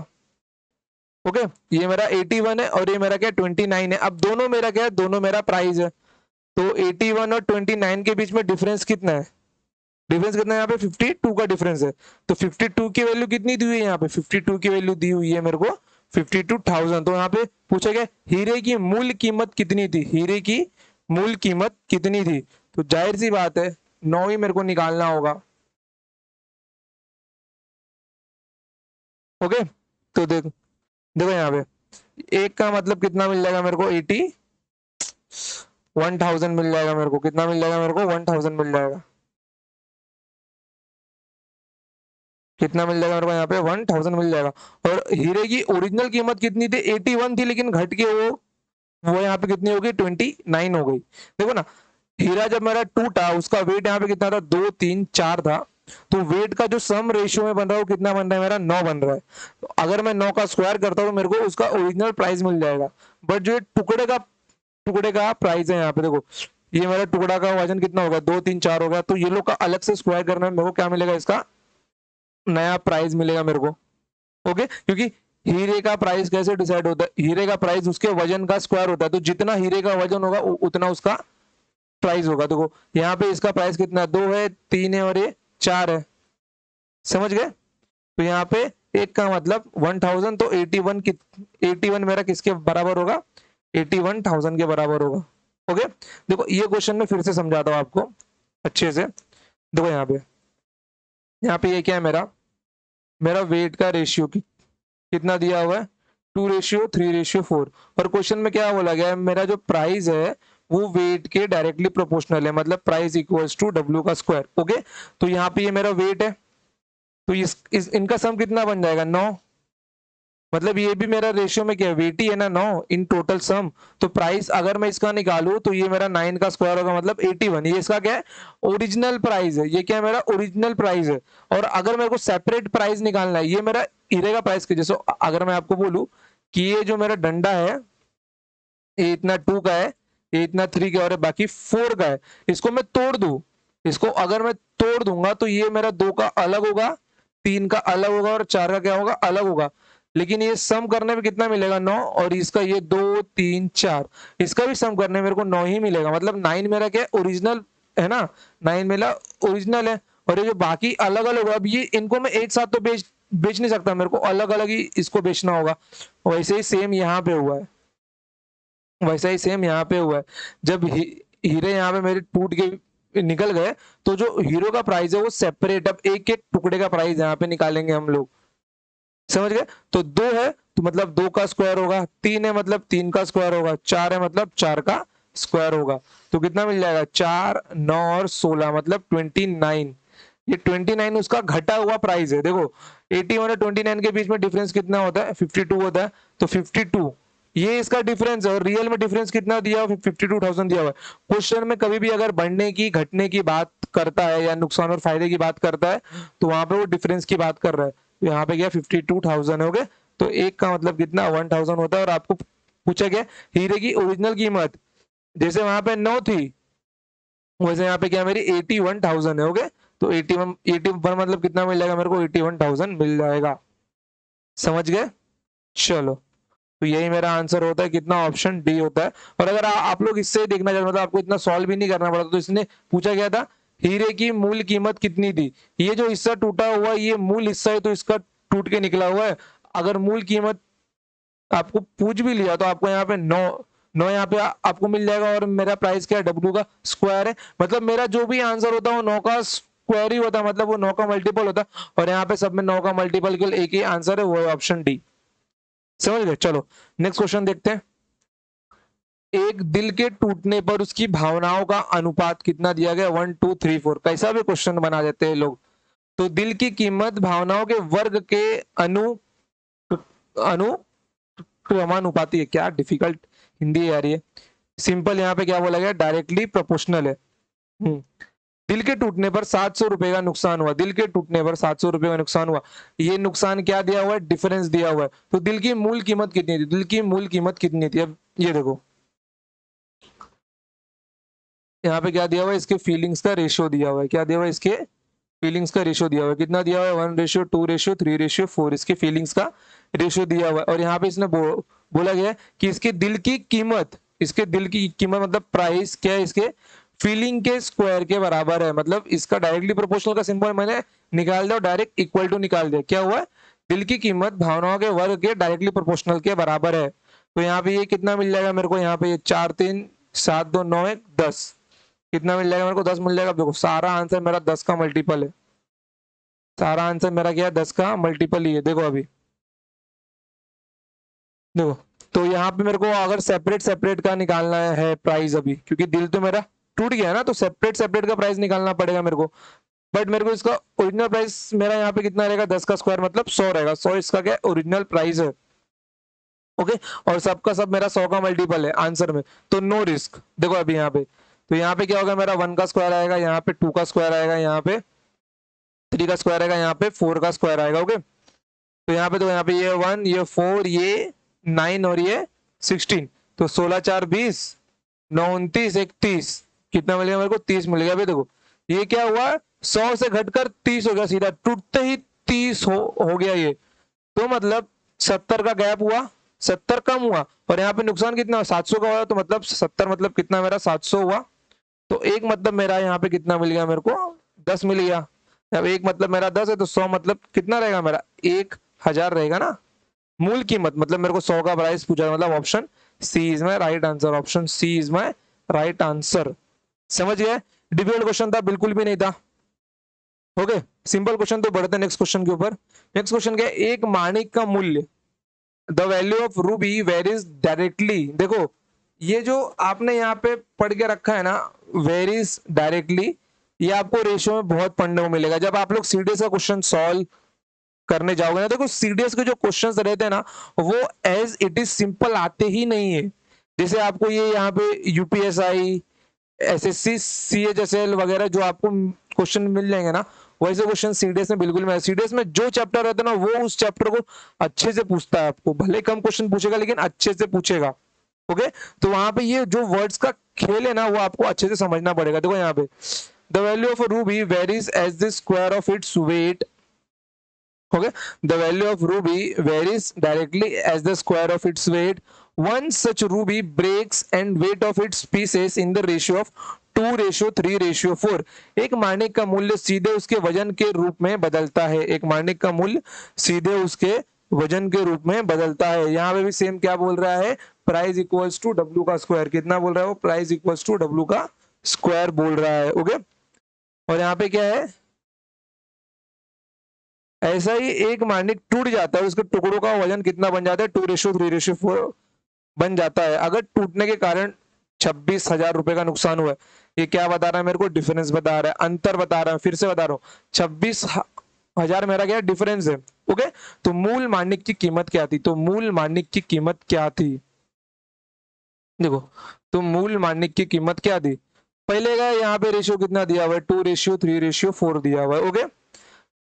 ओके, ये मेरा 81 है और ये मेरा क्या, 29 है। अब दोनों मेरा क्या है, दोनों मेरा प्राइस है। तो 81 और 29 के बीच में डिफरेंस कितना है, डिफरेंस कितना है यहाँ पे, 52 का डिफरेंस है। तो 52 की वैल्यू कितनी दी हुई है यहाँ पे, 52 की वैल्यू दी हुई है मेरे को 52,000। तो यहाँ पे पूछा गया हीरे की मूल कीमत कितनी थी, हीरे की मूल कीमत कितनी थी। तो जाहिर सी बात है 9 ही मेरे को निकालना होगा। ओके, तो देखो देखो यहाँ पे एक का मतलब कितना मिल जाएगा मेरे को, 1,000 मिल जाएगा मेरे को। कितना मिल जाएगा मेरे को, 1,000 मिल जाएगा। कितना मिल जाएगा मेरे को यहाँ पे, 1,000 मिल जाएगा। और हीरे की ओरिजिनल कीमत कितनी थी, 81 थी, लेकिन घट के वो यहाँ पे कितनी हो गई, 29 हो गई। देखो ना, हीरा जब मेरा टूटा उसका वेट यहाँ पे कितना था, 2, 3, 4 था। तो वेट का जो सम रेशियो में बन रहा है वो कितना बन रहा है मेरा, 9 बन रहा है। तो अगर मैं 9 का स्क्वायर करता हूँ तो मेरे को उसका ओरिजिनल प्राइस मिल जाएगा। बट जो टुकड़े का प्राइस है यहाँ पे देखो, ये मेरा टुकड़ा का वजन कितना होगा, 2, 3, 4 होगा। तो ये लोग का अलग से स्क्वायर करना है, मेरे को क्या मिलेगा, इसका नया प्राइस मिलेगा मेरे को। ओके, क्योंकि हीरे का प्राइस कैसे डिसाइड होता है, हीरे का प्राइस उसके वजन का स्क्वायर होता है। तो जितना हीरे का वजन होगा उतना उसका प्राइस होगा। देखो यहाँ पे इसका प्राइस कितना है, 2 है, 3 है और ये 4 है। समझ गए। तो यहाँ पे एक का मतलब 1,000, तो 81 की 81 मेरा किसके बराबर होगा, 81,000 के बराबर होगा। ओके, देखो ये क्वेश्चन में फिर से समझाता हूँ आपको अच्छे से। देखो यहाँ पे ये क्या है, मेरा मेरा वेट का रेशियो कितना दिया हुआ है, 2:3:4। और क्वेश्चन में क्या बोला गया है, मेरा जो प्राइस है वो वेट के डायरेक्टली प्रोपोर्शनल है, मतलब प्राइस इक्वल्स टू डब्ल्यू का स्क्वायर। ओके, तो यहाँ पे ये मेरा वेट है, तो इनका सम कितना बन जाएगा, 9। मतलब ये भी मेरा रेशियो में क्या है, वेट ही है ना, 9 इन टोटल सम। तो प्राइस अगर मैं इसका निकालू तो ये मेरा 9 का स्क्वायर होगा मतलब 81। ये इसका क्या है, ओरिजिनल प्राइस है। ये क्या है, मेरा ओरिजिनल प्राइस है। और अगर मेरे को सेपरेट प्राइस निकालना है, ये मेरा हीरे का प्राइस के जैसे अगर मैं आपको बोलूं कि ये जो मेरा डंडा है ये इतना 2 का है, ये इतना 3 का और है, बाकी 4 का है। इसको मैं तोड़ दूं, इसको अगर मैं तोड़ दूंगा तो ये मेरा 2 का अलग होगा, 3 का अलग होगा और 4 का क्या होगा, अलग होगा। लेकिन ये सम करने में कितना मिलेगा, 9, और इसका ये 2 3 4, इसका भी सम करने में मेरे को 9 ही मिलेगा। मतलब 9 मेरा क्या ओरिजिनल है ना, 9 मेरा ओरिजिनल है। और ये जो बाकी अलग अलग, अब ये इनको मैं एक साथ तो बेच नहीं सकता, मेरे को अलग अलग ही इसको बेचना होगा। वैसे ही सेम यहाँ पे हुआ है, वैसा ही सेम यहाँ पे हुआ है। जब हीरे यहाँ पे मेरे टूट के निकल गए, तो जो हीरो का प्राइस है वो सेपरेट, अब एक एक टुकड़े का प्राइस यहाँ पे निकालेंगे हम लोग, समझ गए। तो 2 है तो मतलब 2 का स्क्वायर होगा, 3 है मतलब 3 का स्क्वायर होगा, 4 है मतलब 4 का स्क्वायर होगा। तो कितना मिल जाएगा, 4 9 और 16 मतलब 29। ये 29 उसका घटा हुआ प्राइस है। देखो 81 और 29 के बीच में डिफरेंस कितना होता है, 52 होता है। तो 52 ये इसका डिफरेंस है, और रियल में डिफरेंस कितना दिया हुआ, 52,000 दिया हुआ है। क्वेश्चन में कभी भी अगर बढ़ने की घटने की बात करता है या नुकसान और फायदे की बात करता है, तो वहां पे वो डिफरेंस की बात कर रहा है। तो यहाँ पे क्या 52,000 हो गए, तो एक का मतलब कितना 1,000 होता है। और आपको पूछा गया हीरे की ओरिजिनल कीमत, जैसे वहां पे 9 थी, वैसे यहाँ पे क्या मेरी 81,000 है। हो गए, तो 81 मतलब कितना मिल जाएगा मेरे को, 81,000 मिल जाएगा, समझ गए। चलो, तो यही मेरा आंसर होता है, कितना, ऑप्शन डी होता है। और अगर आप लोग इससे देखना चाहते, मतलब आपको इतना सॉल्व भी नहीं करना पड़ता। तो इसने पूछा गया था हीरे की मूल कीमत कितनी थी, ये जो हिस्सा टूटा हुआ ये मूल हिस्सा है, तो इसका टूट के निकला हुआ है। अगर मूल कीमत आपको पूछ भी लिया तो आपको यहाँ पे 9 यहाँ पे आपको मिल जाएगा, और मेरा प्राइस क्या है, डब्ल्यू का स्क्वायर है। मतलब मेरा जो भी आंसर होता है वो 9 का स्क्वायर ही होता है, मतलब वो 9 का मल्टीपल होता है। और यहाँ पे सब में 9 का मल्टीपल केवल एक ही आंसर है, वो है ऑप्शन डी, समझ गए। चलो नेक्स्ट क्वेश्चन देखते हैं। एक दिल के टूटने पर उसकी भावनाओं का अनुपात कितना दिया गया, 1 2 3 4। कैसा भी क्वेश्चन बना देते हैं लोग। तो दिल की कीमत भावनाओं के वर्ग के अनुक्रमानुपाती है। क्या डिफिकल्ट हिंदी है यार ये। सिंपल यहाँ पे क्या बोला गया, डायरेक्टली प्रोपोर्शनल है। दिल के टूटने पर 700 रुपए का नुकसान हुआ, दिल के टूटने पर 700 रुपए का नुकसान हुआ। ये नुकसान क्या दिया हुआ है, डिफरेंस दिया हुआ है। तो दिल की मूल कीमत कितनी थी, दिल की मूल कीमत कितनी थी। अब ये देखो यहाँ पे क्या दिया हुआ है, इसके फीलिंग्स का रेशियो दिया हुआ है। क्या दिया हुआ है, इसके फीलिंग्स का रेशियो दिया हुआ है। कितना दिया हुआ है, 1:2:3:4 इसके फीलिंग्स का रेशियो दिया हुआ है। और यहाँ पे इसने बोला गया है कि इसके दिल की कीमत, इसके दिल की कीमत मतलब प्राइस क्या है, इसके फीलिंग के स्क्वायर के बराबर है। मतलब इसका डायरेक्टली प्रोपोर्शनल का सिंबल मैंने निकाल दिया और डायरेक्ट इक्वल टू निकाल दिया। क्या हुआ है, दिल की कीमत भावनाओं के वर्ग के डायरेक्टली प्रोपोर्शनल के बराबर है। तो यहाँ पे ये कितना मिल जाएगा मेरे को, यहाँ पे ये 4 3 7 2 9 1 10, कितना मिल जाएगा मेरे को, 10 मिल जाएगा। देखो सारा आंसर मेरा 10 का मल्टीपल है, सारा आंसर मेरा क्या है, 10 का मल्टीपल ही है। देखो अभी देखो, तो यहाँ पे मेरे को अगर सेपरेट सेपरेट का निकालना है प्राइस अभी, क्योंकि दिल तो मेरा टूट गया है ना, तो सेपरेट सेपरेट का प्राइस निकालना पड़ेगा मेरे को। बट मेरे को इसका ओरिजिनल प्राइस मेरा यहाँ पे कितना रहेगा, 10 का स्क्वायर मतलब 100 रहेगा। 100 इसका क्या ओरिजिनल प्राइस है। ओके, और सबका सब मेरा 100 का मल्टीपल है आंसर में, तो नो रिस्क। देखो अभी यहाँ पे, तो यहाँ पे क्या होगा, मेरा 1 का स्क्वायर आएगा, यहाँ पे 2 का स्क्वायर आएगा, यहाँ पे 3 का स्क्वायर आएगा, यहाँ पे 4 का स्क्वायर आएगा। ओके, तो यहाँ पे, तो यहाँ पे ये 1 ये 4 ये 9 और ये 16, तो 16 4 20 9 29 31, कितना मिल गया मेरे को, 30 मिल गया। अभी देखो ये क्या हुआ, 100 से घटकर 30 हो गया, सीधा टूटते ही 30 हो गया ये। तो मतलब 70 का गैप हुआ, 70 कम हुआ। और यहाँ पे नुकसान कितना, 700 का हुआ, तो मतलब 70 मतलब कितना मेरा 700 हुआ। तो एक मतलब मेरा यहाँ पे कितना मिल गया मेरे को, 10 मिल गया। अब एक मतलब मेरा 10 है, तो 100 मतलब कितना रहेगा मेरा, 1,000 रहेगा ना। मूल कीमत मतलब मेरे को 100 का प्राइस पूछा, मतलब option C is my right answer, option C is my right answer. समझ गए, डिफिकल्ट क्वेश्चन था, बिल्कुल भी नहीं था। Okay, simple question. तो बढ़ते नेक्स्ट क्वेश्चन के ऊपर। नेक्स्ट क्वेश्चन क्या है, एक माणिक का मूल्य, the value of ruby varies directly. देखो ये जो आपने यहाँ पे पढ़ के रखा है ना, वेरीज डायरेक्टली, ये आपको रेशियो में बहुत पढ़ने को मिलेगा जब आप लोग सीडीएस का क्वेश्चन सॉल्व करने जाओगे ना। देखो सीडीएस के जो क्वेश्चंस रहते हैं ना, वो एज इट इज सिंपल आते ही नहीं है। जैसे आपको ये यहाँ पे यूपीएसआई एसएससी सीएचएसएल वगैरह जो आपको क्वेश्चन मिल जाएंगे ना, वैसे क्वेश्चन सीडीएस में बिल्कुल में, सीडीएस में जो चैप्टर रहता है ना, वो उस चैप्टर को अच्छे से पूछता है आपको। भले कम क्वेश्चन पूछेगा लेकिन अच्छे से पूछेगा। ओके, तो वहां पे ये जो वर्ड्स का खेल है ना वो आपको अच्छे से समझना पड़ेगा। देखो यहाँ पे the value of ruby varies as the square of its weight. Okay, the value of ruby varies directly as the square of its weight. One such ruby breaks and weight of its pieces in the ratio of 2:3:4। एक माणिक का मूल्य सीधे उसके वजन के रूप में बदलता है। एक माणिक का मूल्य सीधे उसके वजन के रूप में बदलता है। यहाँ पे भी सेम क्या बोल रहा है, प्राइस इक्वल्स टू डब्ल्यू का स्क्वायर। कितना बोल रहा है वो, प्राइस इक्वल्स टू डब्ल्यू का स्क्वायर बोल रहा है। ओके, और यहाँ पे क्या है, ऐसा ही एक माणिक टूट जाता है, उसके टुकड़ों का वजन कितना बन जाता है, 2:3:4 बन जाता है। अगर टूटने के कारण 26,000 रुपए का नुकसान हुआ है। ये क्या बता रहा है मेरे को, डिफरेंस बता रहा है, अंतर बता रहा है। फिर से बता रहा हूँ, 26,000 मेरा क्या डिफरेंस है। ओके, तो मूल माणिक की कीमत क्या थी, तो मूल माणिक की कीमत क्या थी, देखो, तो मूल माणिक की कीमत क्या थी। पहले का यहाँ पे रेशियो कितना दिया हुआ है, 2:3:4 दिया हुआ है। ओके,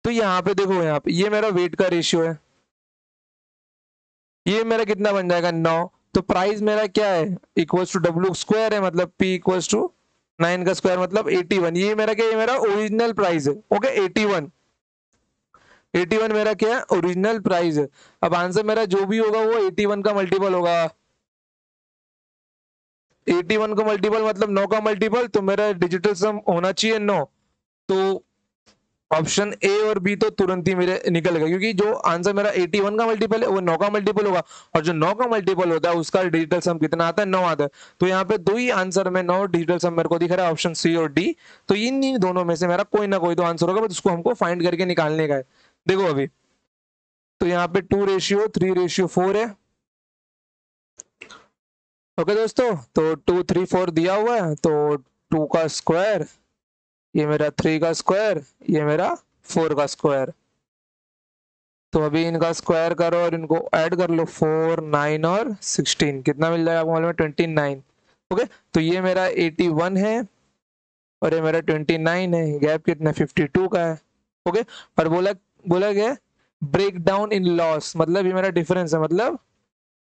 तो यहाँ पे देखो, यहाँ पे ये मेरा वेट का रेशियो है, ये मेरा कितना बन जाएगा 9। तो प्राइस मेरा क्या है, इक्वल्स टू डब्ल्यू स्क्वायर है, मतलब पी इक्वल्स टू 9 का स्क्वायर मतलब 81। ये मेरा क्या है, ये मेरा ओरिजिनल प्राइस है। ओके, 81, 81 मेरा क्या है, ओरिजिनल प्राइस है। अब आंसर मेरा जो भी होगा वो 81 का मल्टीपल होगा। 81 का मल्टीपल मतलब 9 का मल्टीपल, तो मेरा डिजिटल सम होना चाहिए 9। तो ऑप्शन ए और बी तो तुरंत ही मेरे निकल गए, क्योंकि जो आंसर मेरा 81 का मल्टीपल है वो 9 का मल्टीपल होगा, और जो 9 का मल्टीपल होता है उसका डिजिटल सम कितना आता है, 9 आता है। तो यहाँ पे दो ही आंसर में 9 डिजिटल सम मेरे को दिख रहा है, ऑप्शन सी और डी। तो इन दोनों में से मेरा कोई ना कोई तो आंसर होगा, बस उसको हमको फाइंड करके निकालने का है। देखो अभी, तो यहाँ पे 2:3:4 है। ओके दोस्तों, तो 2, 3, 4 दिया हुआ है, तो 2 का स्क्वायर, ये मेरा 3 का स्क्वायर, ये मेरा 4 का स्क्वायर। तो अभी इनका स्क्वायर करो और इनको ऐड कर लो, 4, 9 और 16, कितना मिल जाएगा आपको मालूम है, 29। ओके, तो ये मेरा 81 है और ये मेरा 29 है, गैप कितना 52 का है। ओके, और बोला बोला गया ब्रेक डाउन इन लॉस, मतलब ये मेरा डिफरेंस है, मतलब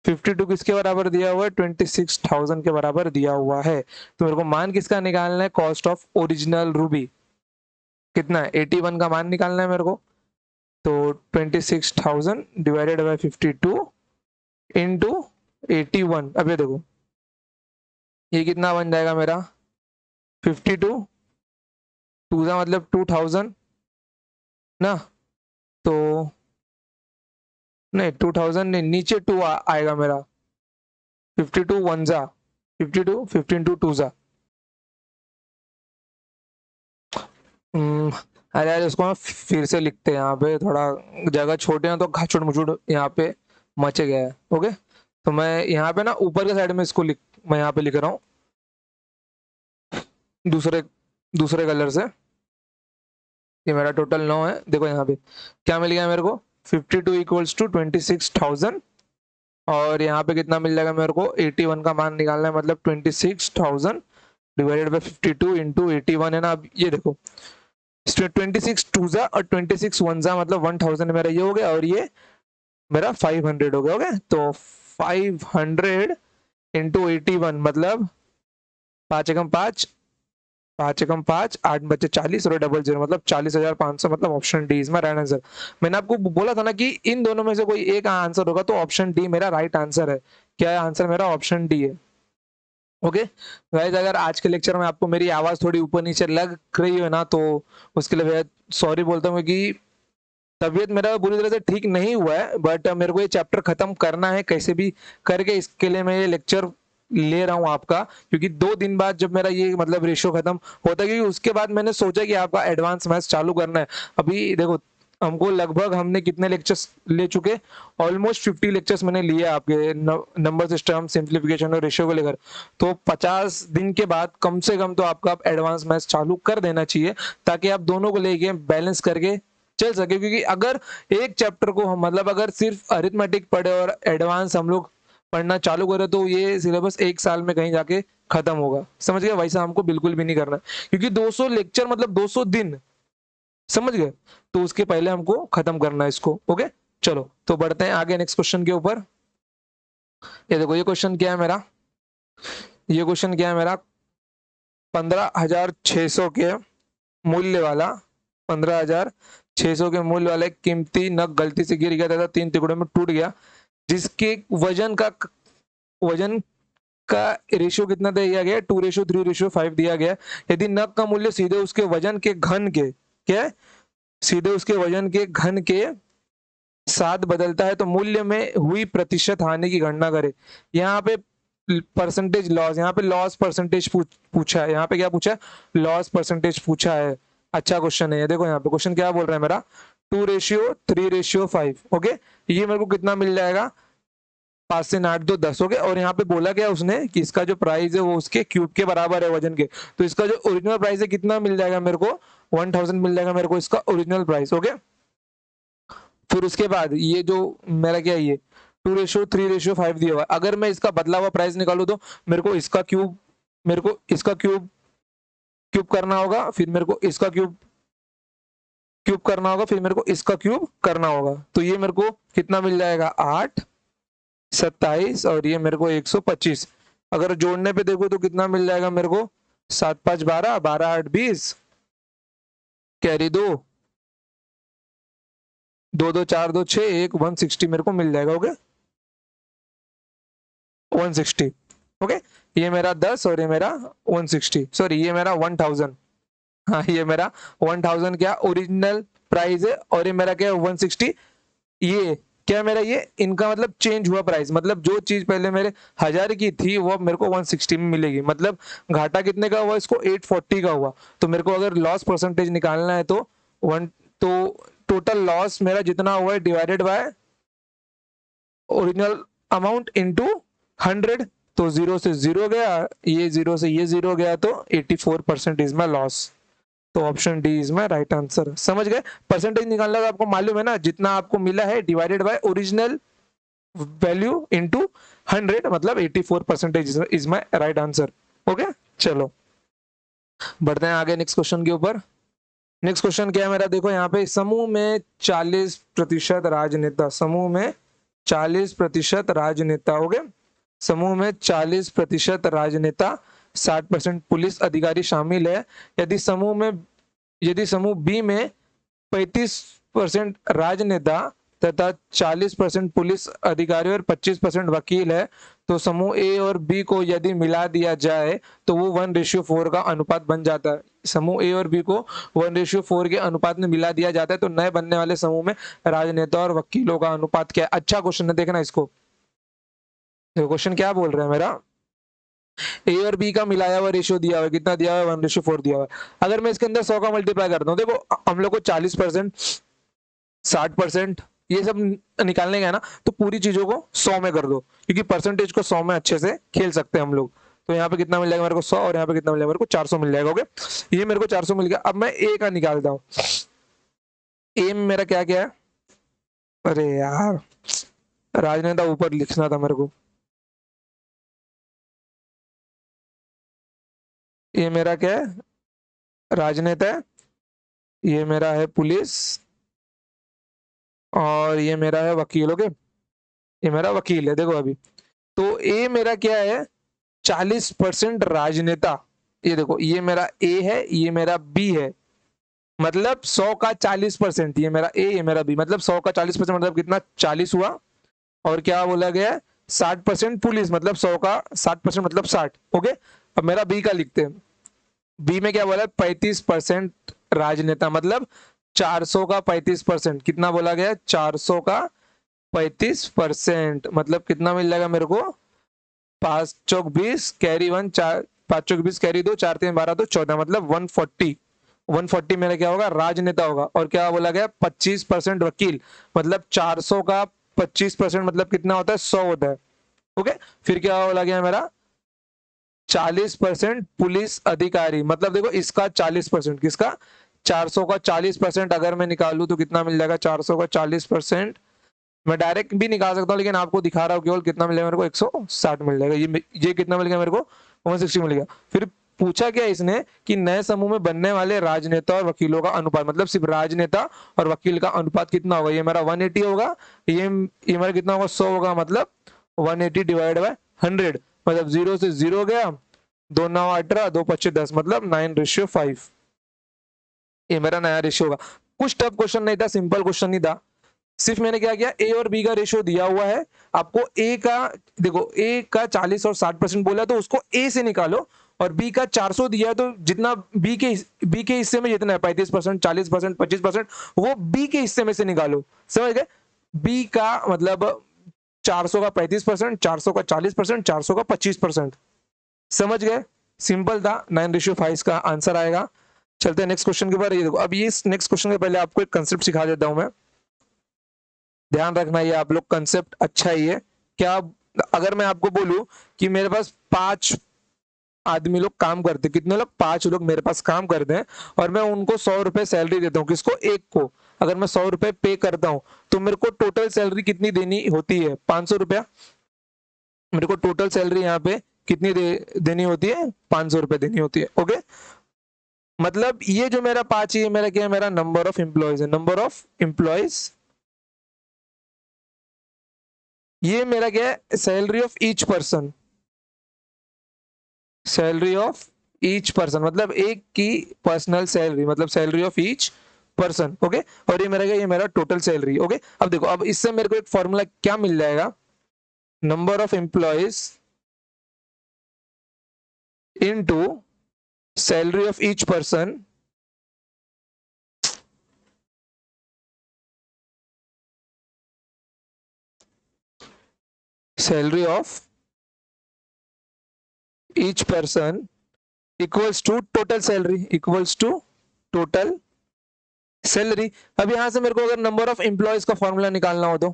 52 किसके बराबर दिया हुआ है, 26,000 के बराबर दिया हुआ है। तो मेरे को मान किसका निकालना है, कॉस्ट ऑफ ओरिजिनल रूबी कितना है, 81 का मान निकालना है मेरे को। तो 26,000 डिवाइडेड बाय 52 इंटू 81। अब ये देखो, ये कितना बन जाएगा मेरा, 52, 2 का मतलब 2000 ना, तो नहीं 2000 नहीं, नीचे 2 आएगा मेरा, 52 1 जा 52, 15 टू 2 जा। अरे यार इसको ना फिर से लिखते हैं, यहाँ पे थोड़ा जगह छोटे हैं तो खाचुड़ मुचुड़ यहाँ पे मचे गया है। ओके, तो मैं यहाँ पे ना ऊपर के साइड में इसको मैं यहाँ पे लिख रहा हूँ दूसरे दूसरे कलर से। ये मेरा टोटल 9 है, देखो यहाँ पे क्या मिल गया मेरे को, 52 इक्वल्स टू 26,000, और यहाँ पे कितना मिल जाएगा मेरे को, 81 का मान निकालना है, मतलब 26,000 डिवाइडेड बाय 52 इंटू 81 है ना। अब ये देखो, 26 टू जा और 26 वन जा मतलब 1000 मेरा ये हो गया, और ये मेरा 500 हो गया। ओके, तो 500 इंटू 81 मतलब 5 एकम 5, 5 एकम 5, 8 बचे 40 और डबल जीरो मतलब 40,500, मतलब option D is my right answer. मैंने आपको बोला था ना कि इन दोनों में से कोई एक आंसर होगा, तो ऑप्शन डी मेरा राइट आंसर है। क्या है आंसर मेरा, ऑप्शन डी है। ओके गाइस, अगर आज के लेक्चर में आपको मेरी आवाज थोड़ी ऊपर नीचे लग रही है ना, तो उसके लिए बेहद सॉरी बोलता हूँ, कि तबीयत मेरा बुरी तरह से ठीक नहीं हुआ है, बट मेरे को ये चैप्टर खत्म करना है कैसे भी करके। इसके लिए मैं ये लेक्चर ले रहा हूँ आपका, क्योंकि 2 दिन बाद जब मेरा ये मतलब रेशियो खत्म होता है, क्योंकि उसके बाद मैंने सोचा कि आपका एडवांस मैथ्स चालू करना है। अभी देखो, हमको लगभग हमने कितने लेक्चर्स ले चुके, ऑलमोस्ट 50 लेक्चर्स मैंने लिए आपके नंबर सिस्टम, सिंप्लीफिकेशन और रेशियो को लेकर। तो 50 दिन के बाद कम से कम तो आपका एडवांस मैथ्स चालू कर देना चाहिए, ताकि आप दोनों को लेके बैलेंस करके चल सके। क्योंकि अगर एक चैप्टर को हम मतलब अगर सिर्फ अरिथमेटिक पढ़े और एडवांस हम लोग पढ़ना चालू करें, तो ये सिलेबस 1 साल में कहीं जाके खत्म होगा, समझ गए। वैसा हमको बिल्कुल भी नहीं करना, क्योंकि 200 लेक्चर मतलब 200 दिन, समझ गए। तो उसके पहले हमको खत्म करना है इसको। ओके, चलो तो बढ़ते हैं आगे नेक्स्ट क्वेश्चन के ऊपर। ये देखो, ये क्वेश्चन क्या है मेरा, ये क्वेश्चन क्या है मेरा, 15,600 के मूल्य वाला 15,600 के मूल्य वाला एक कीमती नग गलती से गिर गया तथा 3 टुकड़ों में टूट गया, जिसके वजन का रेशियो कितना दिया गया, 2:3:5 दिया गया। यदि नग का मूल्य सीधे उसके वजन के घन के क्या है? सीधे उसके वजन के घन के साथ बदलता है तो मूल्य में हुई प्रतिशत हानि की गणना करें। यहाँ पे परसेंटेज लॉस, यहाँ पे लॉस परसेंटेज पूछा है। यहाँ पे क्या पूछा है? लॉस परसेंटेज पूछा है। अच्छा क्वेश्चन है ये। देखो यहाँ पे क्वेश्चन क्या बोल रहा है मेरा, 2:3:5। ओके, ये मेरे को कितना मिल जाएगा, 5 से 8 2 10 हो गए। और यहाँ पे बोला गया उसने कि इसका जो प्राइस है वो उसके क्यूब के बराबर है वजन के, तो इसका जो ओरिजिनल प्राइस है कितना मिल जाएगा मेरे को, 1000 मिल जाएगा मेरे को इसका ओरिजिनल प्राइस। ओके, फिर उसके बाद ये जो मेरा क्या है, ये 2:3:5 दिया हुआ है। अगर मैं इसका बदला हुआ प्राइस निकालू तो मेरे को इसका क्यूब करना होगा, फिर मेरे को इसका क्यूब करना होगा, फिर मेरे को इसका क्यूब करना होगा। तो ये मेरे को कितना मिल जाएगा, 8 27 और ये मेरे को 125। अगर जोड़ने पे देखो तो कितना मिल जाएगा मेरे को, 7 5 12 12 8 20 कैरी 2 2 2 4 2 6 1 160 मेरे को मिल जाएगा। ओके, 160। ओके, ये मेरा 10 और ये मेरा 160, सॉरी ये मेरा 1000। हाँ, ये मेरा 1000 क्या ओरिजिनल प्राइस है और ये मेरा क्या है 160। ये क्या मेरा, ये इनका मतलब चेंज हुआ प्राइस, मतलब जो चीज पहले मेरे 1000 की थी वो अब मेरे को 160 में मिलेगी। मतलब घाटा कितने का हुआ, इसको 840 का हुआ। तो मेरे को अगर लॉस परसेंटेज निकालना है तो वन तो टोटल लॉस मेरा जितना हुआ है divided by original amount into 100। तो 0 से 0 गया, ये 0 से ये 0 गया, तो 84% इज माई लॉस। तो option D is my right answer. समझ गए? परसेंटेज निकालना तो आपको मालूम है ना, जितना आपको मिला है divided by original value into 100, मतलब 84% is my right answer. Okay, चलो बढ़ते हैं आगे नेक्स्ट क्वेश्चन के ऊपर। नेक्स्ट क्वेश्चन क्या है मेरा, देखो यहाँ पे समूह में 40% राजनेता, समूह में 40% राजनेता। हो गए, समूह में 40% राजनेता, 60% पुलिस अधिकारी शामिल है। यदि समूह बी में 35% राजनेता तथा 40% पुलिस अधिकारी और 25% वकील है, तो समूह ए और बी को यदि मिला दिया जाए तो वो 1:4 का अनुपात बन जाता है। समूह ए और बी को 1:4 के अनुपात में मिला दिया जाता है, तो नए बनने वाले समूह में राजनेता और वकीलों का अनुपात क्या है। अच्छा क्वेश्चन है, देखना इसको। क्वेश्चन क्या बोल रहा है मेरा, ए और बी का मिलाया हुआ रेशियो दिया हुआ है, कितना दिया हुआ है, 1:4 दिया हुआ है। अगर मैं इसके अंदर 100 का मल्टीप्लाई करता हूँ, देखो हम लोग को 40% 60% ये सब निकालने का है ना, तो पूरी चीजों को 100 में कर दो, क्योंकि परसेंटेज को 100 में अच्छे से खेल सकते हैं हम लोग। तो यहाँ पे कितना मिल जाएगा मेरे को 100, और यहाँ पे कितना मिल जाएगा मेरे को 400 मिल जाएगा। ओके, ये मेरे को 400 मिल गया। अब मैं ए का निकालता हूँ। ए में मेरा क्या क्या है, अरे यार राजनेता ऊपर लिखना था मेरे को। ये मेरा क्या है, राजनेता है। ये मेरा है पुलिस, और ये मेरा है वकील। ओके, ये मेरा वकील है। देखो अभी तो ए मेरा क्या है, 40% राजनेता। ये देखो, ये मेरा ए है, ये मेरा बी है। मतलब 100 का 40%, ये मेरा ए, ये मेरा बी, मतलब 100 का 40% मतलब कितना, 40 हुआ। और क्या बोला गया है, 60% पुलिस, मतलब 100 का 60% मतलब 60। ओके, अब मेरा बी का लिखते हैं। बी में क्या बोला है, 35% राजनेता, मतलब 400 का 35%। कितना बोला गया, 400 का 35%, मतलब कितना मिल जाएगा मेरे को, 5 चौक 20 कैरी 1 4, 5 चौक 20 कैरी 2 4 3 12 तो 14, मतलब 140। 140 मेरा क्या होगा, राजनेता होगा। और क्या बोला गया, 25% वकील, मतलब 400 का 25% मतलब कितना होता है, 100 होता है। ओके, फिर क्या बोला गया मेरा, 40% पुलिस अधिकारी, मतलब देखो इसका 40%, किसका, 400 का 40% अगर मैं निकालू तो कितना मिल जाएगा, 400 का 40%। मैं डायरेक्ट भी निकाल सकता हूँ, लेकिन आपको दिखा रहा हूँ केवल। कितना मिलेगा मेरे को, 160 मिल जाएगा। ये कितना मिल गया मेरे को, 160 मिल गया। फिर पूछा क्या इसने कि नए समूह में बनने वाले राजनेता और वकीलों का अनुपात, मतलब सिर्फ राजनेता और वकील का अनुपात कितना होगा। ये मेरा 180 होगा, ये मेरा कितना होगा, 100 होगा, मतलब 180 डिवाइड बाय 100, मतलब 0 से 0 गया, 2 9 18, 2 25 10, मतलब 9:5। ये मेरा नया रेशियो होगा। कुछ टफ क्वेश्चन नहीं था, सिंपल क्वेश्चन नहीं था। सिर्फ मैंने क्या किया, ए और बी का रेशियो दिया हुआ है आपको। ए का देखो, ए का 40 और 60% बोला तो उसको ए से निकालो, और बी का 400 दिया है तो जितना बी के हिस्से में जितना है 35%, 40%, 25%, वो बी के हिस्से में से निकालो। समझ गए? बी का मतलब 400 का 35%, 400 का 40%, 400 का 25%। समझ गए? सिंपल था। 9:5 का आंसर आएगा। चलते हैं नेक्स्ट क्वेश्चन के ऊपर। ये देखो, अब ये नेक्स्ट क्वेश्चन के पहले आपको एक कंसेप्ट सिखा देता हूं मैं। ध्यान रखना, ये आप लोग कंसेप्ट अच्छा ही है। क्या अगर मैं आपको बोलूं कि मेरे पास 5 आदमी लोग काम करते, कितने लोग? 5 लोग मेरे पास काम करते हैं, और मैं उनको 100 रुपए सैलरी देता हूँ। किसको? एक को। अगर मैं 100 रुपए पे करता हूँ तो मेरे को टोटल सैलरी कितनी देनी होती है? 500 रुपया। मेरे को टोटल सैलरी यहाँ पे कितनी देनी होती है? 500 रुपए देनी होती है। ओके, मतलब ये जो मेरा 5 ये मेरा क्या है? मेरा नंबर ऑफ एम्प्लॉयज है। नंबर ऑफ एम्प्लॉयज, ये मेरा क्या है? Salary of each person. Salary of each person मतलब एक की पर्सनल सैलरी, मतलब salary of each person. Okay, और ये मेरा क्या? ये मेरा टोटल सैलरी। ओके, अब देखो, अब इससे मेरे को एक फॉर्मूला क्या मिल जाएगा? Number of employees into salary of each person salary of each person equals to total salary, equals to total salary. अब यहां से मेरे को अगर नंबर ऑफ एम्प्लॉयज का फॉर्मूला निकालना हो तो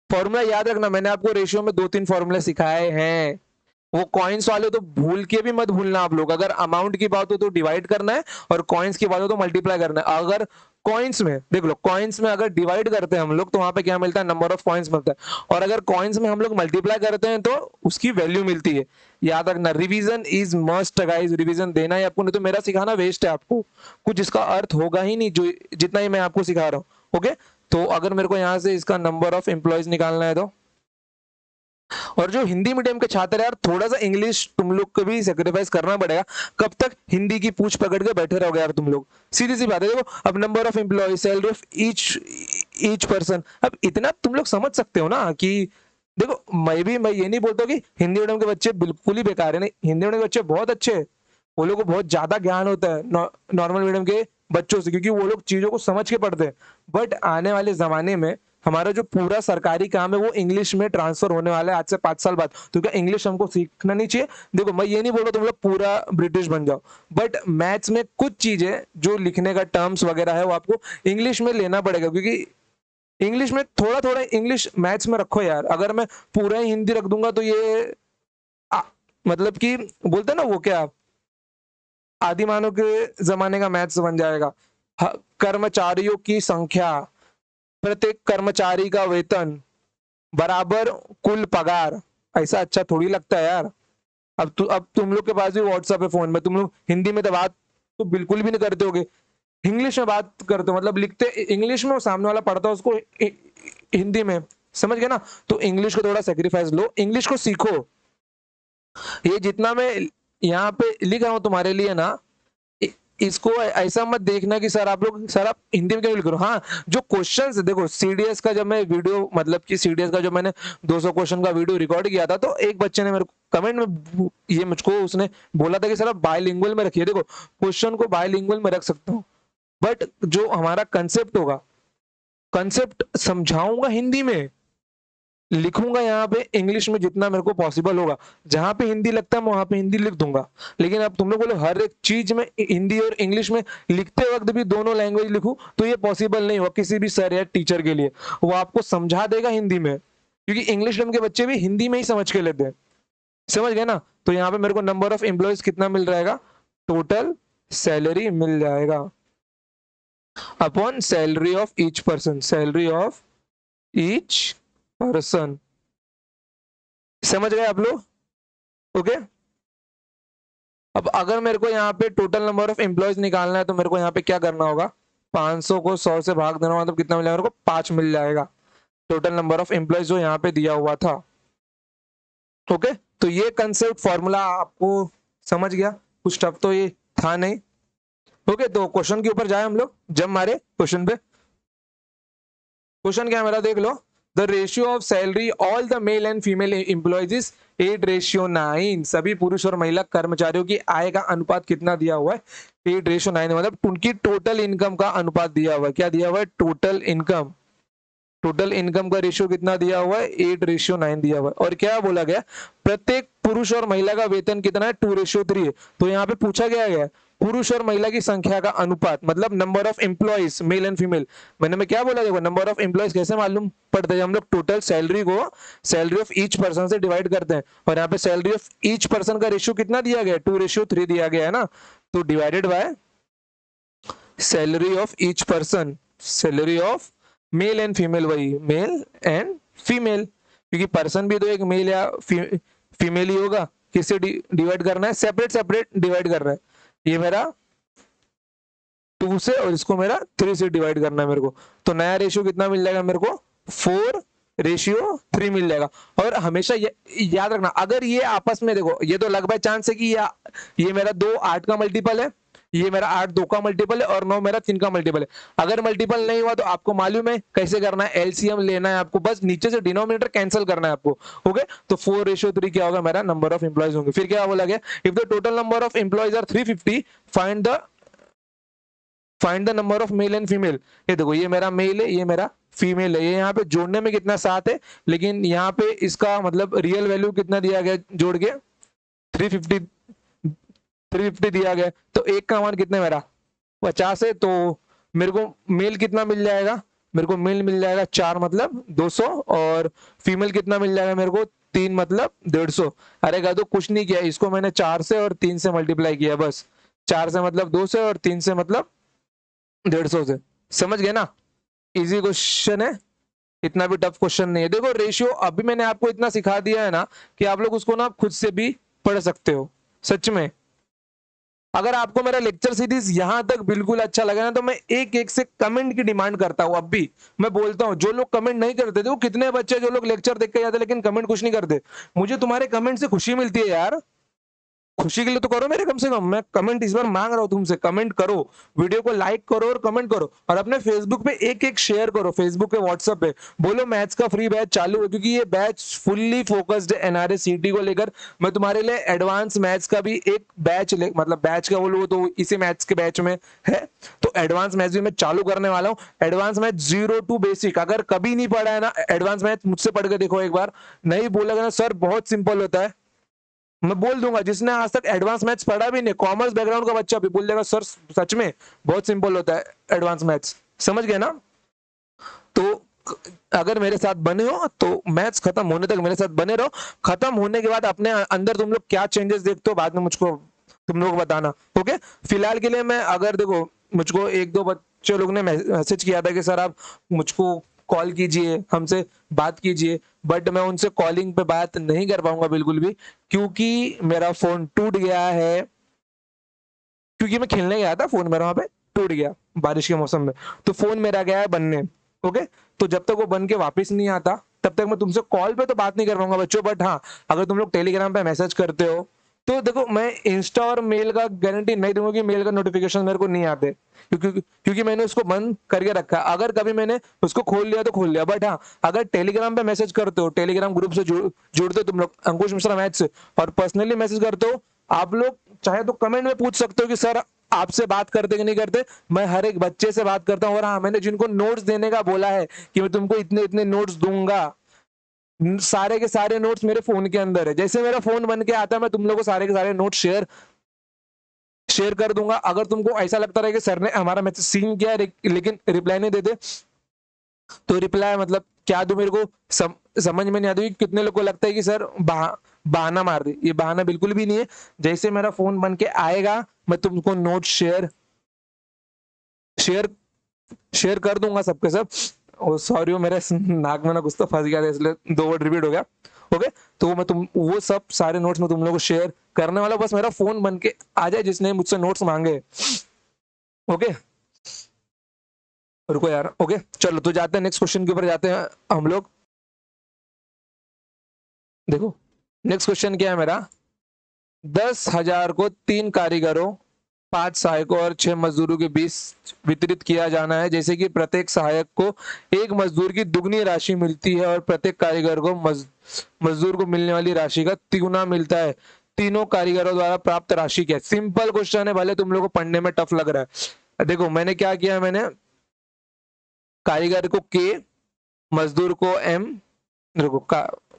फॉर्मूला याद रखना, मैंने आपको रेशियो में 2-3 फॉर्मूले सिखाए हैं। वो कॉइन्स वाले तो भूल के भी मत भूलना आप लोग। अगर अमाउंट की बात हो तो डिवाइड करना है, और कॉइन्स की बात हो तो मल्टीप्लाई करना है। अगर कॉइन्स में देख लो, कॉइन्स में अगर डिवाइड करते हैं हम लोग तो वहां पे क्या मिलता है? नंबर ऑफ कॉइन्स मिलता है। और अगर कॉइन्स में हम लोग मल्टीप्लाई करते हैं तो उसकी वैल्यू मिलती है। याद रखना, revision is must guys, revision देना ही आपको, नहीं तो मेरा सिखाना वेस्ट है। आपको कुछ इसका अर्थ होगा ही नहीं जो जितना ही मैं आपको सिखा रहा हूँ। ओके, तो अगर मेरे को यहाँ से इसका नंबर ऑफ एम्प्लॉयज निकालना है तो, और जो हिंदी मीडियम के छात्र है यार, थोड़ा सा इंग्लिश तुम लोग को भी सेक्रीफाइस करना पड़ेगा। कब तक हिंदी की पूछ पकड़ के बैठे रहोगे यार तुम लोग? सीधी सी बात है। देखो, अब number of employee, salary of each each person, अब इतना तुम लोग समझ सकते हो ना कि देखो, मैं ये नहीं बोलता कि हिंदी मीडियम के बच्चे बिल्कुल ही बेकार है। नहीं, हिंदी मीडियम के बच्चे बहुत अच्छे हैं। वो लोग को बहुत ज्यादा ज्ञान होता है नॉर्मल मीडियम के बच्चों से, क्योंकि वो लोग चीजों को समझ के पढ़ते हैं। बट आने वाले जमाने में हमारा जो पूरा सरकारी काम है वो इंग्लिश में ट्रांसफर होने वाला है आज से 5 साल बाद। तो क्या इंग्लिश हमको सीखना नहीं चाहिए? देखो, मैं ये नहीं बोल रहा तुम लोग पूरा ब्रिटिश बन जाओ, बट मैथ्स में कुछ चीजें जो लिखने का टर्म्स वगैरह है वो आपको इंग्लिश में लेना पड़ेगा, क्योंकि इंग्लिश में थोड़ा थोड़ा इंग्लिश मैथ्स में रखो यार। अगर मैं पूरा ही हिंदी रख दूंगा तो ये आ, मतलब कि बोलते हैं ना वो क्या, आदि मानव के जमाने का मैथ्स बन जाएगा। कर्मचारियों की संख्या, प्रत्येक कर्मचारी का वेतन बराबर कुल पगार। ऐसा अच्छा थोड़ी लगता है यार। अब तुम लोग के पास भी व्हाट्सएप है फोन में, तुम लोग हिंदी में तो बात तो बिल्कुल भी नहीं करते होगे, इंग्लिश में बात करते हो। मतलब लिखते इंग्लिश में, सामने वाला पढ़ता है उसको हिंदी में। समझ गए ना? तो इंग्लिश को थोड़ा सेक्रीफाइस लो, इंग्लिश को सीखो। ये जितना मैं यहाँ पे लिख रहा हूँ तुम्हारे लिए ना, इसको ऐसा मत देखना कि सर आप हिंदी में क्यों लिख रहे हो। हाँ, जो क्वेश्चंस देखो, सीडीएस का जब मैं वीडियो, मतलब कि सीडीएस का जो मैंने 200 क्वेश्चन का वीडियो रिकॉर्ड किया था, तो एक बच्चे ने मेरे को कमेंट में ये मुझको उसने बोला था कि सर आप बायलिंगुअल में रखिए। देखो, क्वेश्चन को बायलिंगुअल में रख सकता हूँ, बट जो हमारा कंसेप्ट होगा, कंसेप्ट समझाऊंगा हिंदी में, लिखूंगा यहाँ पे इंग्लिश में जितना मेरे को पॉसिबल होगा। जहां पे हिंदी लगता है मैं वहां पे हिंदी लिख दूंगा। लेकिन अब तुम लोग बोले हर एक चीज में हिंदी और इंग्लिश में लिखते वक्त भी दोनों लैंग्वेज लिखूं, तो ये पॉसिबल नहीं हुआ किसी भी सर या टीचर के लिए। वो आपको समझा देगा हिंदी में, क्योंकि इंग्लिश मीडियम के बच्चे भी हिंदी में ही समझ के लेते हैं। समझ गए ना? तो यहाँ पे मेरे को नंबर ऑफ एम्प्लॉयज कितना मिल जाएगा? टोटल सैलरी मिल जाएगा upon salary of each person, salary of each person. समझ गए आप लोग? ओके, अब अगर मेरे को यहाँ पे टोटल नंबर ऑफ एम्प्लॉयज निकालना है तो मेरे को यहाँ पे क्या करना होगा? 500 को 100 से भाग देना, मतलब कितना मिलेगा मेरे को? 5 मिल जाएगा, टोटल नंबर ऑफ एम्प्लॉयज जो यहाँ पे दिया हुआ था। ओके, तो ये कंसेप्ट फॉर्मूला आपको समझ गया, कुछ टफ तो ये था नहीं। ओके, तो क्वेश्चन के ऊपर जाए हम लोग, जब हमारे क्वेश्चन पे। क्वेश्चन क्या है मेरा, देख लो। The ratio of salary all the male and female employees is 8:9। सभी पुरुष और महिला कर्मचारियों की आय का अनुपात कितना दिया हुआ है? 8:9, मतलब उनकी टोटल इनकम का अनुपात दिया हुआ है। क्या दिया हुआ है? Total income. टोटल इनकम का रेशियो कितना दिया हुआ है? 8:9 दिया हुआ है। और क्या बोला गया? प्रत्येक पुरुष और महिला का वेतन कितना है? 2:3 है। तो यहाँ पे पूछा गया है पुरुष और महिला की संख्या का अनुपात, मतलब number of employees mail and female. मैंने में क्या बोला? देखो, नंबर ऑफ एम्प्लॉइज कैसे मालूम पड़ता है? हम लोग टोटल सैलरी को सैलरी ऑफ ईच पर्सन से डिवाइड करते हैं, और यहाँ पे सैलरी ऑफ ईच पर्सन का रेशियो कितना दिया गया है? 2:3 दिया गया है ना। तो divided by salary of each person, salary of male and female, वही मेल एंड फीमेल, क्योंकि पर्सन भी तो एक मेल या फीमेल ही होगा। किससे डिवाइड करना है? सेपरेट सेपरेट डिवाइड कर रहा है। ये मेरा 2 से और इसको मेरा 3 से डिवाइड करना है मेरे को। तो नया रेशियो कितना मिल जाएगा मेरे को? 4:3 मिल जाएगा। और हमेशा याद रखना, अगर ये आपस में, देखो ये तो लगभग चांस है कि ये मेरा 2 8 का मल्टीपल है, ये मेरा 8 2 का मल्टीपल है, और 9 मेरा 3 का मल्टीपल है। अगर मल्टीपल नहीं हुआ तो आपको मालूम है कैसे करना है? एलसीएम लेना है आपको, बस नीचे से डिनोमिनेटर कैंसिल करना है आपको। ओके, तो 4:3 क्या होगा? मेरा नंबर ऑफ एम्प्लॉइज होंगे। फिर क्या बोला गया? If the total number of employees are 350, find the number of male and female. ये देखो, ये मेरा मेल है, ये मेरा फीमेल है। ये यहाँ पे जोड़ने में कितना 7 है, लेकिन यहाँ पे इसका मतलब रियल वैल्यू कितना दिया गया जोड़ के? 350 350 दिया गया। तो एक का मान कितना मेरा? 50 है। तो मेरे को मेल कितना मिल जाएगा? मेरे को मेल मिल जाएगा 4, मतलब 200, और फीमेल कितना मिल जाएगा मेरे को? 3, मतलब 150। अरे तो कुछ नहीं किया, इसको मैंने 4 से और 3 से मल्टीप्लाई किया, बस। 4 से मतलब 2 से, और 3 से मतलब 150 से। समझ गए ना? इजी क्वेश्चन है, इतना भी टफ क्वेश्चन नहीं है। देखो, रेशियो अभी मैंने आपको इतना सिखा दिया है ना कि आप लोग उसको ना खुद से भी पढ़ सकते हो, सच में। अगर आपको मेरा लेक्चर सीरीज यहां तक बिल्कुल अच्छा लगा ना, तो मैं एक एक से कमेंट की डिमांड करता हूं। अब भी मैं बोलता हूं, जो लोग कमेंट नहीं करते थे, वो कितने बच्चे जो लोग लेक्चर देख के जाते लेकिन कमेंट कुछ नहीं करते, मुझे तुम्हारे कमेंट से खुशी मिलती है यार। खुशी के लिए तो करो मेरे, कम से कम। मैं कमेंट इस बार मांग रहा हूं तुमसे, कमेंट करो, वीडियो को लाइक करो और कमेंट करो, और अपने फेसबुक पे एक एक शेयर करो, फेसबुक पे, व्हाट्सएप पे। बोलो मैथ्स का फ्री बैच चालू है, क्योंकि ये बैच फुल्ली फोकस्ड है एनआरए सीटी को लेकर। मैं तुम्हारे लिए एडवांस मैथ्स का भी एक बैच मतलब बैच का बोलो तो इसी मैथ्स के बैच में है। तो एडवांस मैथ्स भी मैं चालू करने वाला हूँ। एडवांस मैथ 0 to बेसिक, अगर कभी नहीं पढ़ा है ना एडवांस मैथ, मुझसे पढ़ के देखो एक बार। नहीं बोलेगा ना सर बहुत सिंपल होता है, मैं बोल दूंगा। जिसने आज तक एडवांस मैथ्स पढ़ा भी नहीं, कॉमर्स बैकग्राउंड का बच्चा भी बोल देगा सर सच में बहुत सिंपल होता है एडवांस मैथ्स। समझ गए ना? तो अगर मेरे साथ बने हो तो मैथ्स खत्म होने तक मेरे साथ बने रहो। खत्म होने के बाद अपने अंदर तुम लोग क्या चेंजेस देखते हो बाद में मुझको तुम लोग बताना। ओके, फिलहाल के लिए मैं, अगर देखो मुझको 1-2 बच्चे लोग ने मैसेज किया था कि सर आप मुझको कॉल कीजिए, हमसे बात कीजिए, बट मैं उनसे कॉलिंग पे बात नहीं कर पाऊंगा बिल्कुल भी, क्योंकि मेरा फोन टूट गया है। क्योंकि मैं खेलने गया था, फोन मेरा वहां पे टूट गया बारिश के मौसम में, तो फोन मेरा गया है बनने। ओके, तो जब तक वो बन के वापस नहीं आता तब तक मैं तुमसे कॉल पे तो बात नहीं कर पाऊंगा बच्चों। बट हाँ, अगर तुम लोग टेलीग्राम पे मैसेज करते हो तो देखो, मैं इंस्टा और मेल का गारंटी नहीं दूंगा कि मेल का नोटिफिकेशन मेरे को नहीं आते, क्योंकि मैंने उसको बंद करके रखा है। अगर कभी मैंने उसको खोल लिया तो खोल लिया, बट हाँ, अगर टेलीग्राम पे मैसेज करते हो, टेलीग्राम ग्रुप से जुड़ते हो तुम लोग अंकुश मिश्रा मैथ से, और पर्सनली मैसेज करते हो, आप लोग चाहे तो कमेंट में पूछ सकते हो कि सर आपसे बात करते कि नहीं करते। मैं हर एक बच्चे से बात करता हूँ, और हाँ, मैंने जिनको नोट्स देने का बोला है कि मैं तुमको इतने इतने नोट्स दूंगा, सारे के सारे नोट्स मेरे फोन के अंदर है। जैसे मेरा फोन बन के आता है मैं तुम लोगों को सारे के सारे नोट्स शेयर कर दूंगा। अगर तुमको ऐसा लगता रहे कि सर ने हमारा मैसेज सीन किया लेकिन रिप्लाई नहीं देते, तो रिप्लाई मतलब क्या दूं मेरे को समझ में नहीं आती। कितने लोग को लगता है कि सर बहाना मार दे, ये बहाना बिल्कुल भी नहीं है। जैसे मेरा फोन बन के आएगा मैं तुमको नोट शेयर शेयर कर दूंगा सबके सब। सॉरी, मेरे नाक में ना कुछ तो फंस गया था, इसलिए 2 वर्ड रिपीट हो गया। ओके, तो मैं तुम वो सब सारे नोट्स में तुम लोगों को शेयर करने वाला, बस मेरा फोन बन के आ जाए जिसने मुझसे नोट्स मांगे। ओके, रुको यार। ओके, चलो तो जाते हैं नेक्स्ट क्वेश्चन के ऊपर जाते हैं हम लोग। देखो, नेक्स्ट क्वेश्चन क्या है मेरा, 10,000 को 3 कारीगरों, 5 सहायकों और 6 मजदूरों के बीच वितरित किया जाना है, जैसे कि प्रत्येक सहायक को एक मजदूर की दुगनी राशि मिलती है और प्रत्येक कारीगर को मजदूर को मिलने वाली राशि का तिगुना मिलता है। तीनों कारीगरों द्वारा प्राप्त राशि क्या है? सिंपल क्वेश्चन है, भले तुम लोग को पढ़ने में टफ लग रहा है। देखो मैंने क्या किया, मैंने कारीगर को के, मजदूर को एम, देखो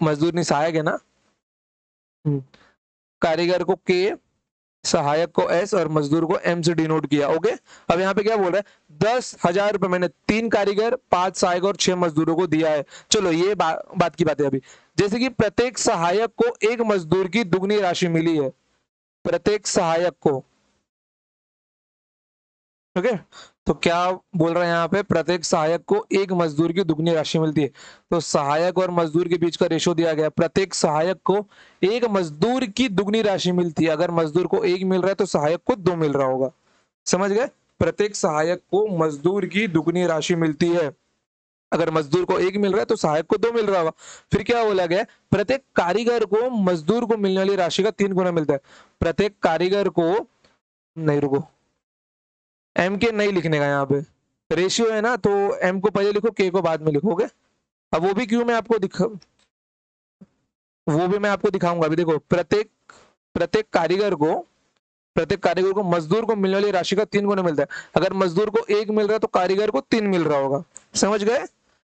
मजदूर नहीं सहायक है ना, कारीगर को के, सहायक को एस और मजदूर को एम से डिनोट किया। ओके, अब यहाँ पे क्या बोल रहा है, 10,000 रुपए मैंने 3 कारीगर, 5 सहायक और 6 मजदूरों को दिया है। चलो ये बात की बात है अभी, जैसे कि प्रत्येक सहायक को एक मजदूर की दुगनी राशि मिली है, प्रत्येक सहायक को। ओके, तो क्या बोल रहे हैं यहाँ पे, प्रत्येक सहायक को एक मजदूर की दुगनी राशि मिलती है। तो सहायक और मजदूर के बीच का रेशो दिया गया, प्रत्येक सहायक को एक मजदूर की दुगनी राशि मिलती है। अगर मजदूर को 1 मिल रहा है तो सहायक को 2 मिल रहा होगा। समझ गए? प्रत्येक सहायक को मजदूर की दुगनी राशि मिलती है। अगर मजदूर को 1 मिल रहा है तो सहायक को 2 मिल रहा होगा। फिर क्या बोला गया, प्रत्येक कारीगर को मजदूर को मिलने वाली राशि का 3 गुना मिलता है। प्रत्येक कारीगर को, नहीं रुको, एम के नहीं लिखने का, यहाँ पे रेशियो है ना, तो एम को पहले लिखो, के को बाद में लिखोगे। अब वो भी क्यों मैं आपको वो भी मैं आपको दिखाऊंगा। अभी देखो, प्रत्येक प्रत्येक कारीगर को प्रत्येक कारीगर को मजदूर को मिलने वाली राशि का 3 गुना मिलता है। अगर मजदूर को 1 मिल रहा है तो कारीगर को 3 मिल रहा होगा। समझ गए?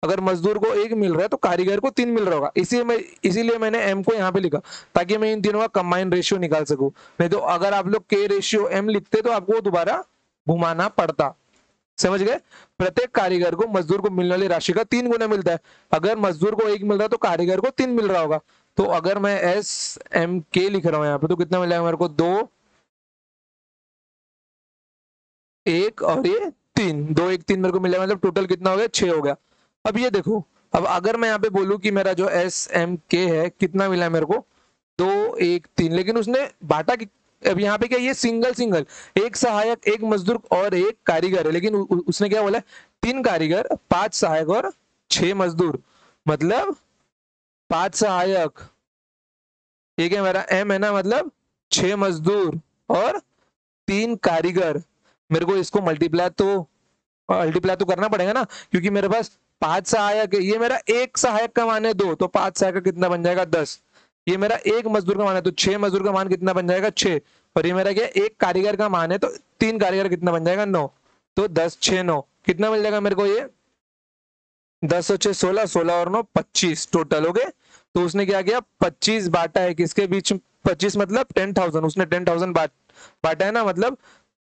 अगर मजदूर को 1 मिल रहा है तो कारीगर को 3 मिल रहा होगा। इसीलिए मैंने एम को यहाँ पे लिखा, ताकि मैं इन तीनों का कंबाइंड रेशियो निकाल सकूं। नहीं तो अगर आप लोग के रेशियो एम लिखते तो आपको दोबारा घुमाना पड़ता। समझ गए? प्रत्येक कारीगर को मजदूर को मिलने वाली राशि का 3 गुना मिलता है। अगर मजदूर को 1 मिल रहा है तो कारीगर को 3 मिल रहा होगा। तो अगर मैं एस एम के लिख रहा हूं यहाँ पे, तो कितना मिलेगा मेरे को, 2, 1 और ये 3, 2 1 3 मेरे को मिलेगा, मतलब टोटल कितना हो गया, 6 हो गया। अब ये देखो, अब अगर मैं यहाँ पे बोलूं कि मेरा जो एस एम के है कितना मिला है मेरे को, 2 1 3, लेकिन उसने बांटा कि, अब यहाँ पे क्या, ये सिंगल सिंगल, एक सहायक, एक मजदूर और एक कारीगर है, लेकिन उसने क्या बोला, 3 कारीगर, 5 सहायक और 6 मजदूर, मतलब 5 सहायक, ठीक है, मेरा एम है ना, मतलब 6 मजदूर और 3 कारीगर। मेरे को इसको मल्टीप्लाई तो करना पड़ेगा ना, क्योंकि मेरे पास 5 सहायक है, ये मेरा एक सहायक का मान है 2, तो 5 सहायक का कितना बन जाएगा, 10। ये मेरा एक मजदूर का मान है, तो 6 मजदूर का मान कितना बन जाएगा, 6। और ये मेरा क्या, एक कारीगर का मान है, तो 3 कारीगर कितना बन जाएगा, 9। तो 10 6 9 कितना मिल जाएगा मेरे को, ये 10 और 6 16, 16 और 9 25 टोटल। हो गए? तो उसने क्या किया, 25 बांटा है किसके बीच, 25 मतलब 10,000, उसने 10,000 बांटा है ना, मतलब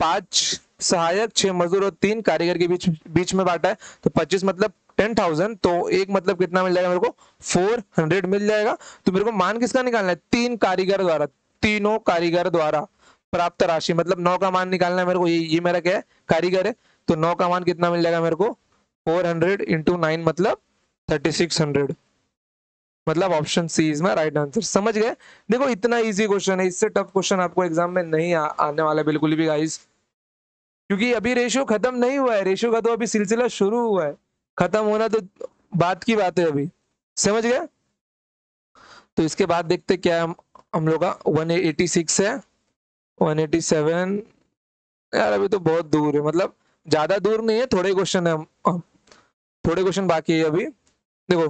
5 सहायक, 6 मजदूर और 3 कारीगर के बीच बीच में बांटा है। तो 25 मतलब 10,000, तो एक मतलब कितना मिल जाएगा मेरे को, 400 मिल जाएगा। तो मेरे को मान किसका निकालना है, 3 कारीगर द्वारा, तीनों कारीगर द्वारा प्राप्त राशि, मतलब 9 का मान निकालना है मेरे को। ये मेरा क्या है, कारीगर है, तो 9 का मान कितना मिल जाएगा मेरे को, 400 इंटू 9 मतलब 3600, मतलब option C is my right answer. समझ गए? देखो इतना इजी क्वेश्चन है, इससे टफ क्वेश्चन आपको एग्जाम में नहीं आने वाला बिल्कुल भी गाइस, क्योंकि अभी रेशियो खत्म नहीं हुआ है, रेशियो का तो अभी सिलसिला शुरू हुआ है, खत्म होना तो बात की बात है अभी। समझ गए? तो इसके बाद देखते क्या है, हम लोग का 186 है, 187, यार अभी तो बहुत दूर है, मतलब ज्यादा दूर नहीं है, थोड़े क्वेश्चन है, थोड़े क्वेश्चन बाकी है अभी। देखो,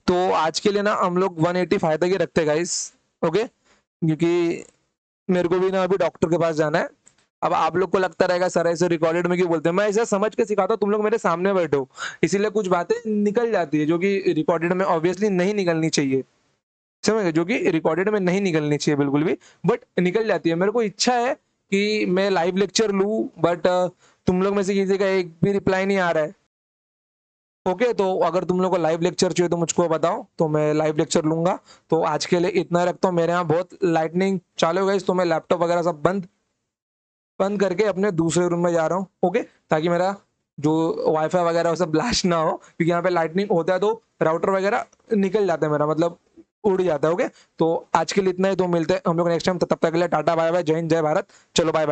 तो आज के लिए ना हम लोग 185 तक ही रखते हैं गाइस। ओके, क्योंकि मेरे को भी ना अभी डॉक्टर के पास जाना है। अब आप लोग को लगता रहेगा सर ऐसे रिकॉर्डेड में क्यों बोलते हैं, मैं ऐसा समझ के सिखाता हूँ, तुम लोग मेरे सामने बैठे हो, इसीलिए कुछ बातें निकल जाती है जो कि रिकॉर्डेड में ऑब्वियसली नहीं निकलनी चाहिए। समझ गए? जो कि रिकॉर्डेड में नहीं निकलनी चाहिए बिल्कुल भी, बट निकल जाती है। मेरे को इच्छा है कि मैं लाइव लेक्चर लूं, बट तुम लोग में से किसी का एक भी रिप्लाई नहीं आ रहा है। ओके, तो अगर तुम लोग को लाइव लेक्चर चाहिए तो मुझको बताओ, तो मैं लाइव लेक्चर लूंगा। तो आज के लिए इतना रखता हूँ, मेरे यहाँ बहुत लाइटनिंग चालू हो गई, तो मैं लैपटॉप वगैरह सब बंद बंद करके अपने दूसरे रूम में जा रहा हूँ। ओके, ताकि मेरा जो वाईफाई वगैरह वो सब ब्लास्ट ना हो, क्योंकि यहाँ पे लाइटनिंग होता है तो राउटर वगैरह निकल जाता है मेरा, मतलब उड़ जाता है। ओके, तो आज के लिए इतना ही, तो मिलते हैं हम लोग नेक्स्ट टाइम, तब तक के लिए टाटा बाय बाय, जय हिंद जय भारत, चलो बाय बाय।